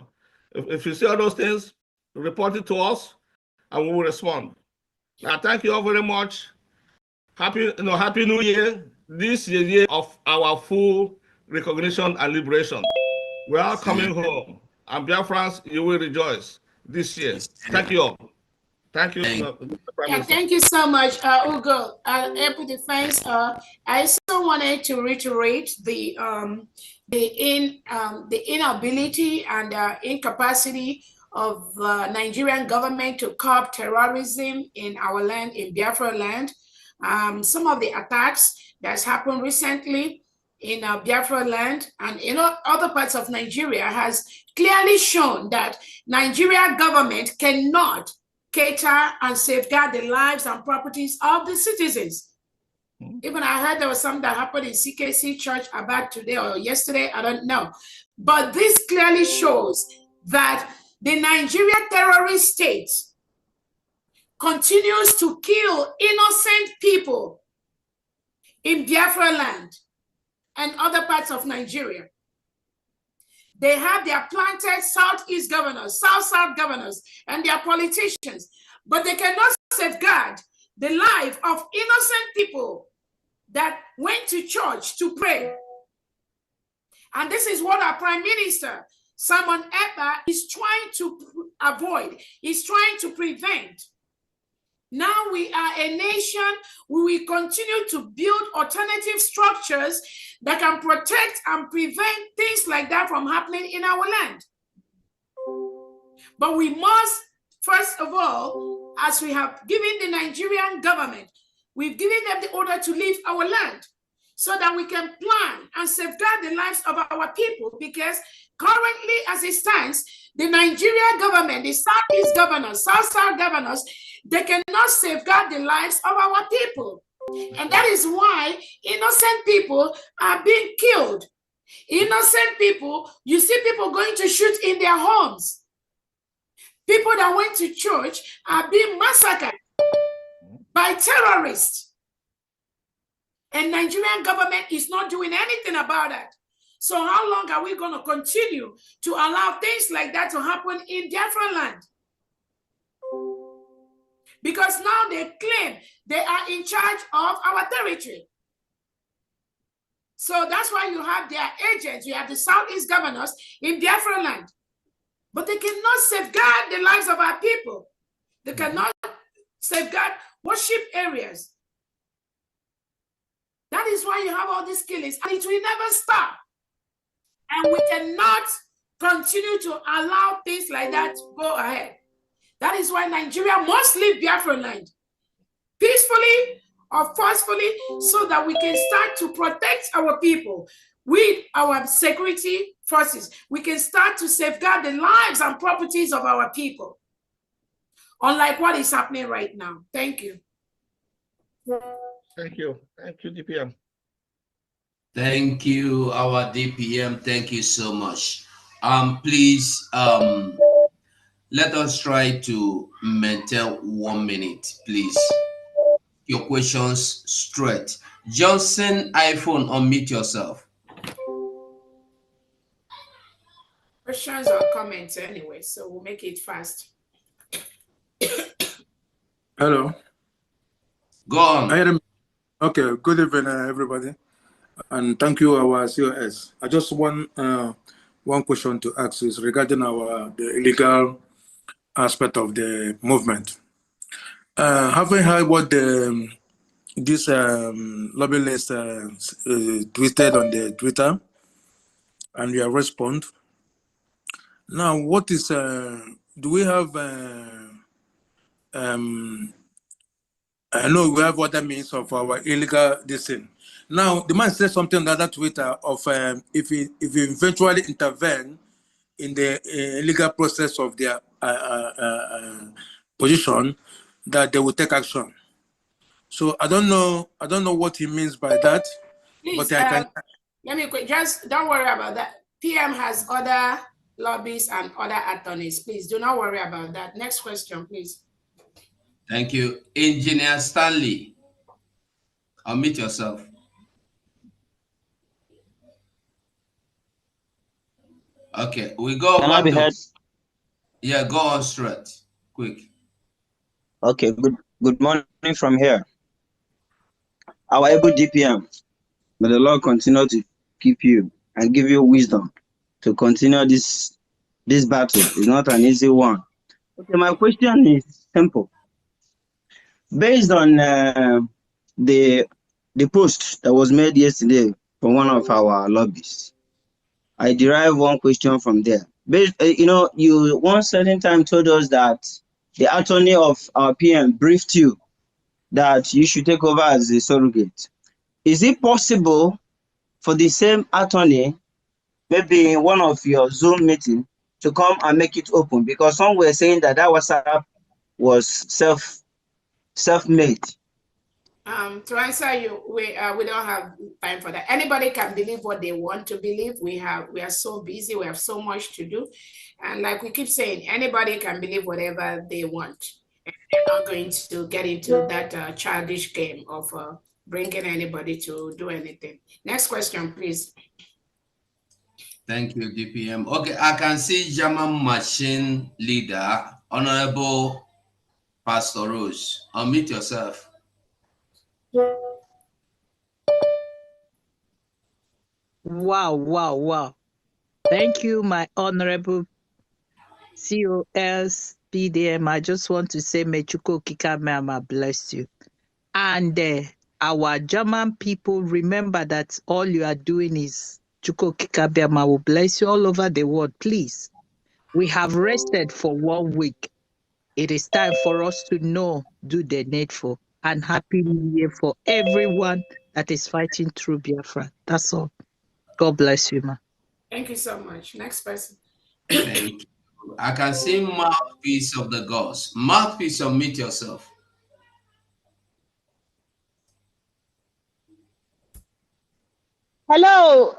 If you see all those things, report it to us, and we will respond. Now, thank you all very much. Happy New Year. This is the year of our full recognition and liberation. We are coming home, and Biafrans, you will rejoice this year. Thank you all. Thank you. Thank you so much, Ugo. Airport Defense. I also wanted to reiterate the inability and incapacity of Nigerian government to curb terrorism in our land, in Biafra land. Some of the attacks that's happened recently in Biafra land and in other parts of Nigeria has clearly shown that Nigeria government cannot cater and safeguard the lives and properties of the citizens. Even I heard there was something that happened in CKC Church about today or yesterday, I don't know. But this clearly shows that the Nigeria terrorist state continues to kill innocent people in Biafra land and other parts of Nigeria. They have their planted Southeast governors, South governors, and their politicians, but they cannot safeguard the life of innocent people that went to church to pray. And this is what our Prime Minister, Simon Ekpa, is trying to avoid, is trying to prevent. Now we are a nation, we will continue to build alternative structures that can protect and prevent things like that from happening in our land. But we must, first of all, as we have given the Nigerian government, we've given them the order to leave our land so that we can plan and safeguard the lives of our people, because currently, as it stands, the Nigeria government, the Southeast governors, South governors, they cannot safeguard the lives of our people. And that is why innocent people are being killed. Innocent people, you see people going to shoot in their homes. People that went to church are being massacred by terrorists. And Nigerian government is not doing anything about that. So how long are we going to continue to allow things like that to happen in Biafra land? Because now they claim they are in charge of our territory. So that's why you have their agents, you have the Southeast governors in Biafra land. But they cannot safeguard the lives of our people. They cannot safeguard worship areas. That is why you have all these killings, and it will never stop. And we cannot continue to allow things like that to go ahead. That is why Nigeria must leave Biafra land peacefully or forcefully, so that we can start to protect our people with our security forces. We can start to safeguard the lives and properties of our people, unlike what is happening right now. Thank you. Thank you. Thank you, DPM. Thank you, our DPM. Thank you so much. Please, let us try to maintain 1 minute, please. Your questions straight. Johnson, iPhone, unmute yourself. Questions or comments anyway, so we'll make it fast. Hello. Go on. Okay, good evening, everybody. And thank you, our COS. I just want one question to ask is regarding the illegal aspect of the movement. Having heard what this lobby list tweeted on the Twitter, and your response. Now, what is do we have? I know we have other means of our illegal thing. Now, the man said something on that Twitter of if he eventually intervene in the illegal process of their position, that they will take action. So I don't know what he means by that. Please, but I can. Let me quick. Just don't worry about that. PM has other lobbies and other attorneys. Please do not worry about that. Next question, please. Thank you. Engineer Stanley, unmute yourself. Okay, we go. Can I be heard? Yeah, go on straight, quick. Okay, good morning from here. Our able DPM, may the Lord continue to keep you and give you wisdom to continue this battle. It's not an easy one. Okay, my question is simple. Based on the post that was made yesterday from one of our lobbies, I derive one question from there. You one certain time told us that the attorney of our PM briefed you that you should take over as the surrogate. Is it possible for the same attorney, maybe in one of your Zoom meeting, to come and make it open? Because some were saying that WhatsApp was self-made. To answer you, we don't have time for that. Anybody can believe what they want to believe. We are so busy. We have so much to do, and like we keep saying, anybody can believe whatever they want. And they're not going to get into that childish game of bringing anybody to do anything. Next question, please. Thank you, DPM. Okay, I can see German machine leader, Honorable Pastor Rose. Unmute yourself. Wow, wow, wow. Thank you, my honorable COS PDM. I just want to say, may Chuko Kikamama bless you. And our German people, remember that all you are doing is Chuko Kikabiyama will bless you all over the world. Please, we have rested for 1 week. It is time for us to do the needful. And happy New Year for everyone that is fighting through Biafra. That's all. God bless you, ma. Thank you so much. Next person. Thank you. I can see mouthpiece of the gods. Mouthpiece, unmute yourself. Hello,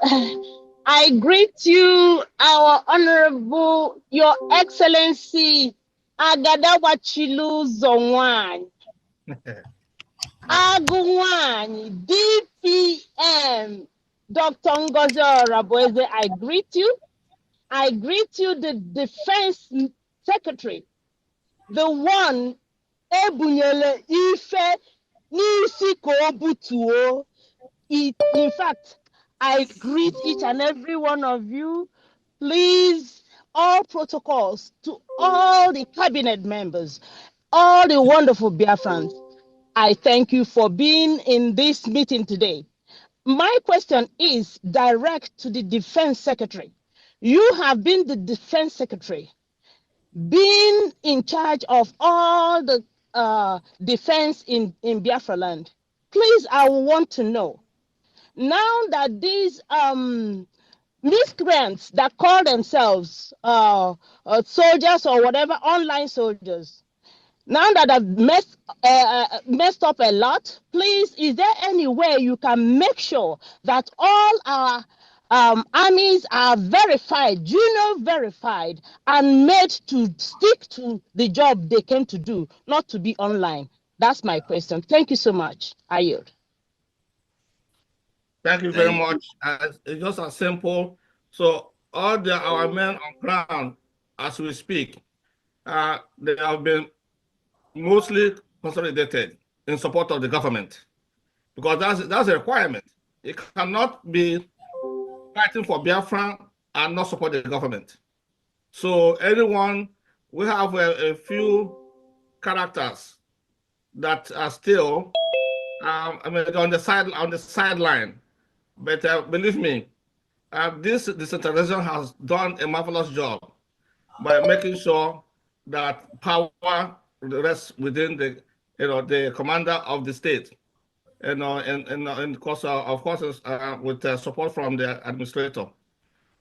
I greet you, our Honorable, Your Excellency, Agadawachilu Zonwan, Aguwan, DPM, Dr. Ngozi Orabueze, I greet you. I greet you, the Defense Secretary, the one, Ebunyele Ife, Nisi Kobutuo. In fact, I greet each and every one of you. Please, all protocols to all the cabinet members, all the wonderful Biafrans. I thank you for being in this meeting today. My question is direct to the Defense Secretary. You have been the Defense Secretary, being in charge of all the defense in Biafra land. Please, I want to know, now that these miscreants that call themselves soldiers or whatever, online soldiers, now that have messed up a lot, please, is there any way you can make sure that all our armies are verified, verified, and made to stick to the job they came to do, not to be online? That's my question. Thank you so much. I yield. Thank you very much. It's just as simple. So all our men on ground, as we speak, they have been mostly consolidated in support of the government, because that's a requirement. You cannot be fighting for Biafra and not support the government. So anyone, we have a few characters that are still, on the sideline. But believe me, this decentralization has done a marvelous job by making sure that power rests within the commander of the state, and of course, with support from the administrator.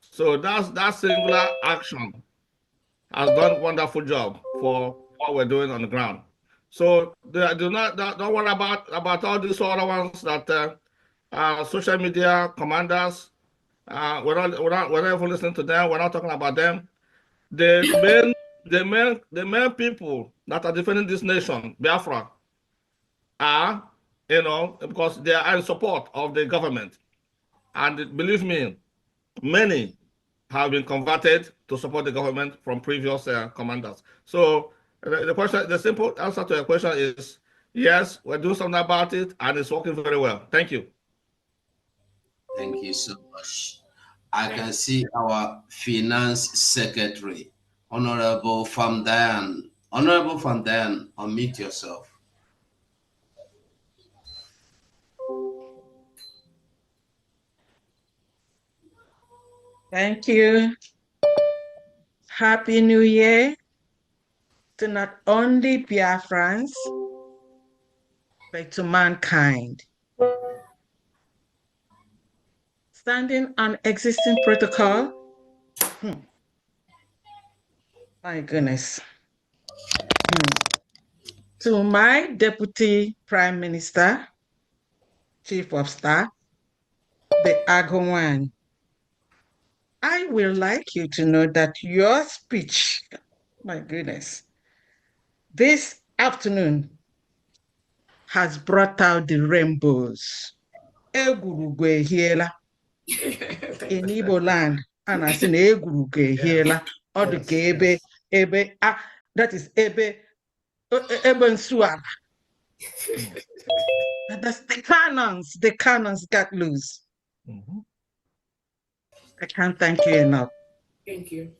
So that singular action has done a wonderful job for what we're doing on the ground. So don't worry about all these other ones that social media commanders. We're not even listening to them. We're not talking about them. The main people that are defending this nation, Biafra, are, because they are in support of the government. And believe me, many have been converted to support the government from previous commanders. So the simple answer to your question is yes, we're doing something about it, and it's working very well. Thank you. Thank you so much. I can see our finance secretary, Honorable Famdayan. Honorable Famdayan, unmute yourself. Thank you. Happy New Year to not only Biafrans, but to mankind. Standing on existing protocol. My goodness. To my Deputy Prime Minister, Chief of Staff, the Aghawan, I would like you to know that your speech, my goodness, this afternoon has brought out the rainbows. Egwurugwe ehiela. In Igbo land, and I say egwurugwe ehiela. Ọ dị ka ebe that is ebe nsuala. That's the cannons got loose. I can't thank you enough. Thank you.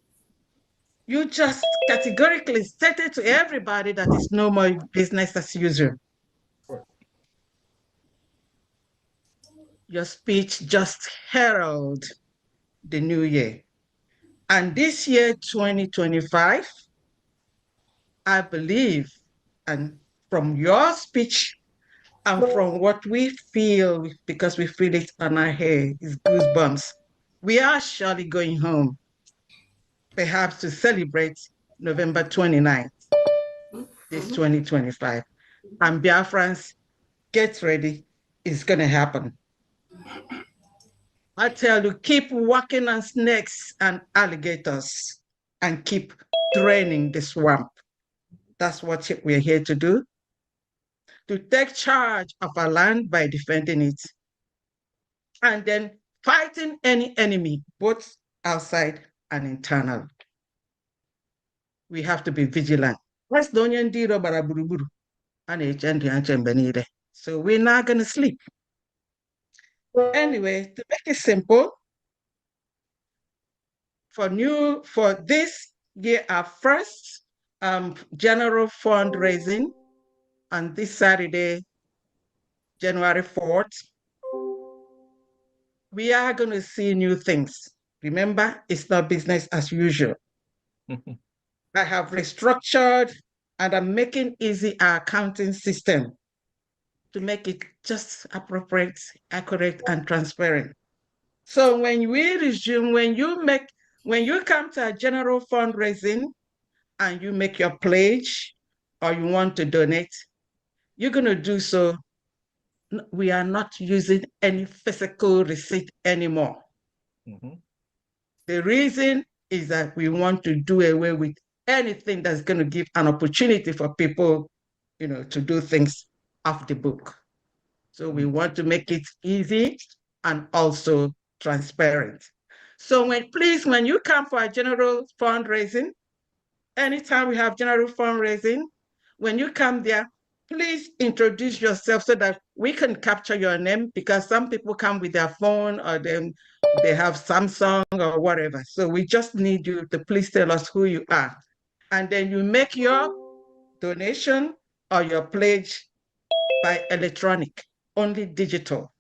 You just categorically stated to everybody that it's no more business as usual. Your speech just heralded the new year. And this year, 2025, I believe, and from your speech and from what we feel, because we feel it on our hair, is goosebumps, we are surely going home, perhaps to celebrate November 29th, this 2025. And Biafrans, get ready, it's going to happen. I tell you, keep walking on snakes and alligators and keep draining the swamp. That's what we're here to do. To take charge of our land by defending it. And then fighting any enemy, both outside and internal. We have to be vigilant. So we're not going to sleep. Anyway, to make it simple, for this year, our first general fundraising on this Saturday, January 4th, we are going to see new things. Remember, it's not business as usual. I have restructured and I'm making easy our accounting system to make it just appropriate, accurate, and transparent. So when we resume, when you come to a general fundraising and you make your pledge or you want to donate, you're going to do so. We are not using any physical receipt anymore. The reason is that we want to do away with anything that's going to give an opportunity for people, to do things off the book. So we want to make it easy and also transparent. So when you come for a general fundraising, anytime we have general fundraising, when you come there, please introduce yourself so that we can capture your name, because some people come with their phone or they have Samsung or whatever. So we just need you to please tell us who you are. And then you make your donation or your pledge by electronic, only digital,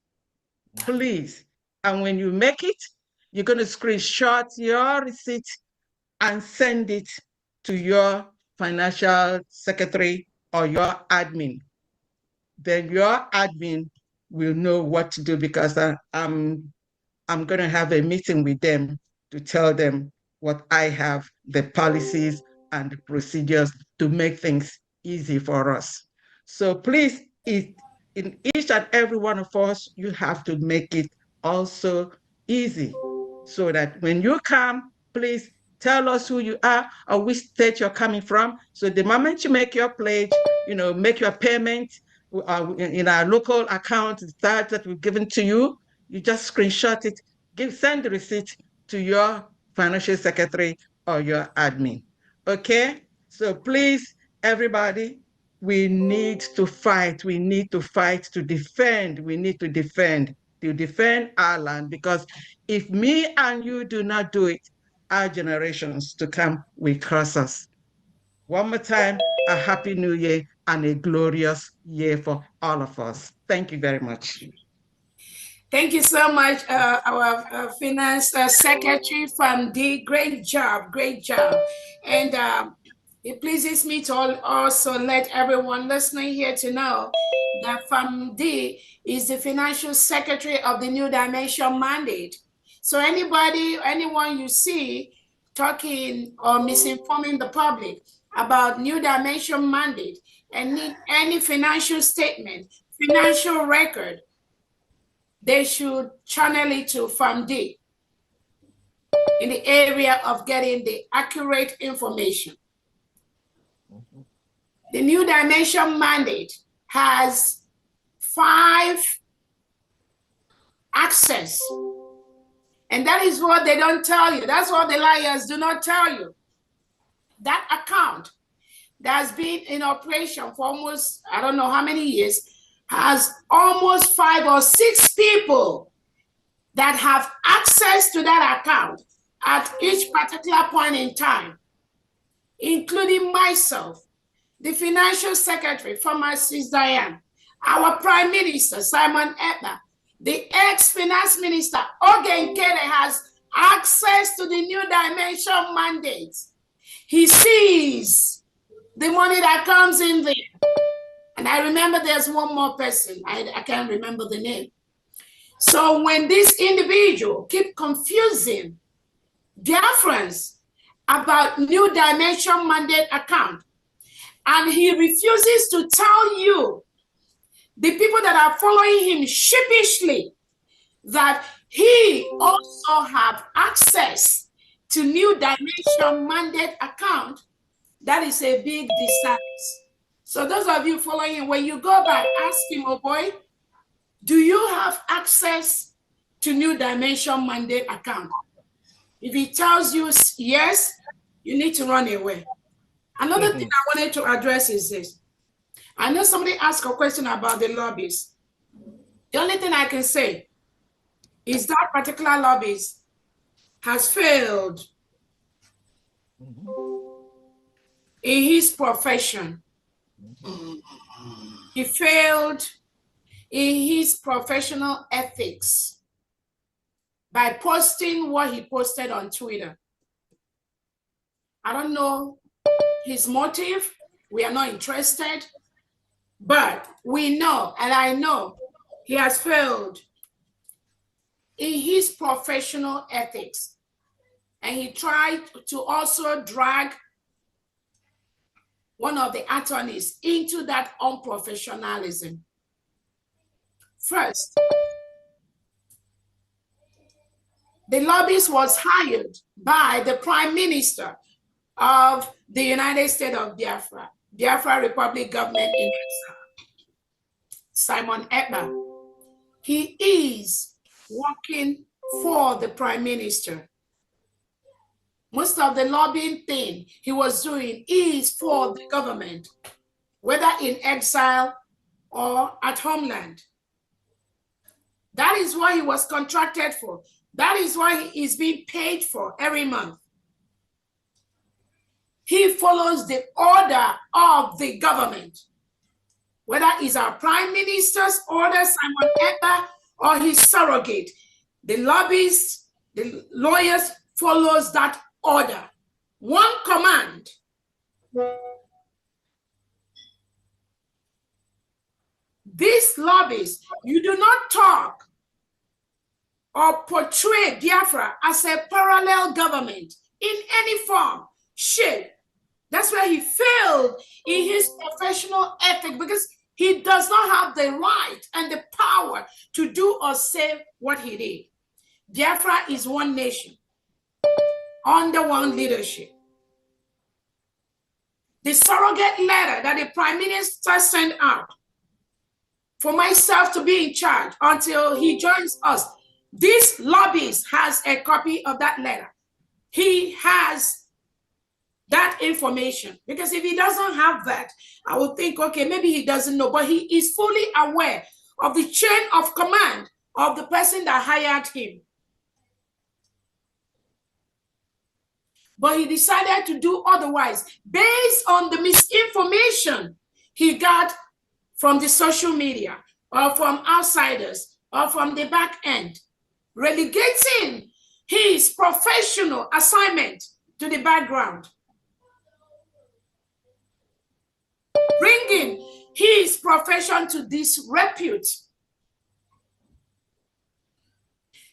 please. And when you make it, you're going to screenshot your receipt and send it to your financial secretary or your admin. Then your admin will know what to do, because I'm going to have a meeting with them to tell them what I have, the policies and the procedures to make things easy for us. So please, in each and every one of us, you have to make it also easy, so that when you come, please tell us who you are or which state you're coming from. So the moment you make your pledge, make your payment in our local account that we've given to you, you just screenshot it, send the receipt to your financial secretary or your admin. Okay? So please, everybody, we need to fight. We need to fight to defend. We need to defend our land, because if me and you do not do it, our generations to come will curse us. One more time, a happy new year and a glorious year for all of us. Thank you very much. Thank you so much, our finance secretary from D. Great job, great job. And it pleases me to also let everyone listening here to know that FAMD is the financial secretary of the New Dimension mandate. So anyone you see talking or misinforming the public about New Dimension mandate and need any financial statement, financial record, they should channel it to FAMD in the area of getting the accurate information. The New Dimension mandate has 5 access. And that is what they don't tell you. That's what the liars do not tell you. That account that's been in operation for almost, I don't know how many years, has almost 5 or 6 people that have access to that account at each particular point in time, including myself, the financial secretary, Pharmacist Diane, our Prime Minister, Simon Ekpa, the ex-finance minister, Ogen Kere, has access to the New Dimension mandate. He sees the money that comes in there. And I remember there's one more person, I can't remember the name. So when this individual keep confusing Biafrans about New Dimension mandate account, and he refuses to tell you, the people that are following him sheepishly, that he also have access to New Dimension mandate account, that is a big disservice. So those of you following him, when you go back, ask him, oh boy, do you have access to New Dimension mandate account? If he tells you yes, you need to run away. Another thing I wanted to address is this. I know somebody asked a question about the lobbies. The only thing I can say is that particular lobbies has failed in his profession. He failed in his professional ethics by posting what he posted on Twitter. I don't know his motive. We are not interested. But we know, and I know, he has failed in his professional ethics. And he tried to also drag one of the attorneys into that unprofessionalism. First, the lobbyist was hired by the Prime Minister of the United States of Biafra, Biafra Republic government in exile, Simon Ekpa. He is working for the Prime Minister. Most of the lobbying thing he was doing is for the government, whether in exile or at homeland. That is what he was contracted for. That is why he is being paid for every month. He follows the order of the government, whether it's our Prime Minister's order, Simon Ekpa, or his surrogate. The lobbyists, the lawyers follows that order. One command. These lobbies, you do not talk or portray Biafra as a parallel government in any form, shape. That's where he failed in his professional ethic, because he does not have the right and the power to do or say what he did. Biafra is one nation, under one leadership. The surrogate letter that the Prime Minister sent out for myself to be in charge until he joins us, this lobbyist has a copy of that letter. He has that information, because if he doesn't have that, I would think, okay, maybe he doesn't know, but he is fully aware of the chain of command of the person that hired him. But he decided to do otherwise based on the misinformation he got from the social media or from outsiders or from the back end, relegating his professional assignment to the background, bringing his profession to disrepute.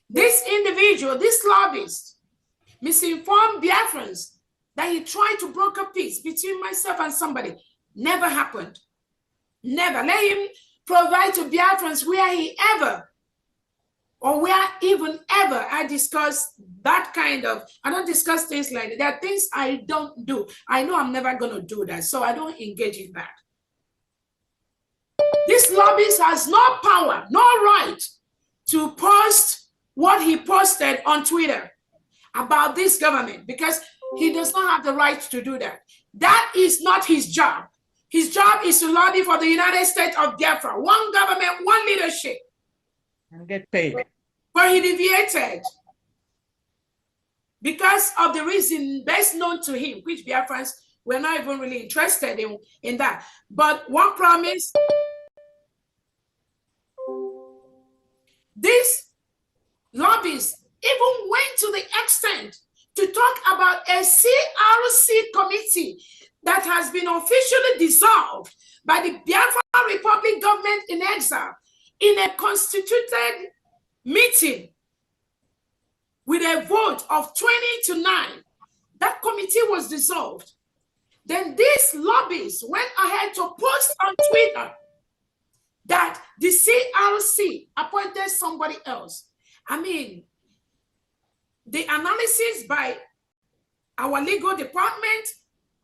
This individual, this lobbyist, misinformed Biafrans that he tried to broker peace between myself and somebody. Never happened. Never. Let him provide to Biafrans where he ever, or where even ever I discuss that kind of, I don't discuss things like that. There are things I don't do. I know I'm never going to do that, so I don't engage in that. This lobbyist has no power, no right to post what he posted on Twitter about this government, because he does not have the right to do that. That is not his job. His job is to lobby for the United States of Biafra, one government, one leadership. And get paid. But he deviated because of the reason best known to him, which Biafrans were not even really interested in that. But one promise, this lobbies even went to the extent to talk about a CRC committee that has been officially dissolved by the Biafra Republic government in exile in a constituted meeting with a vote of 20-9. That committee was dissolved. Then these lobbies went ahead to post on Twitter that the CRC appointed somebody else. I mean, the analysis by our legal department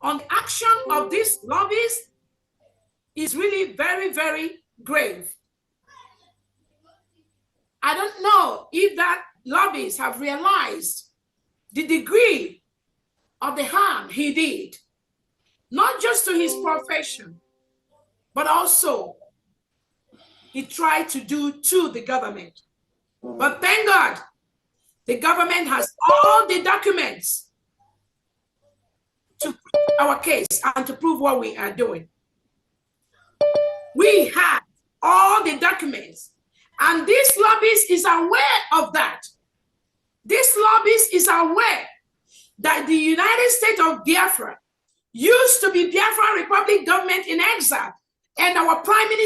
on the action of these lobbies is really very, very grave. I don't know if that lobbies have realized the degree of the harm he did, not just to his profession, but also he tried to do to the government. But thank God, the government has all the documents to prove our case and to prove what we are doing. We have all the documents, and this lobbyist is aware of that. This lobbyist is aware that the United States of Biafra used to be Biafra Republic government in exile, and our Prime Minister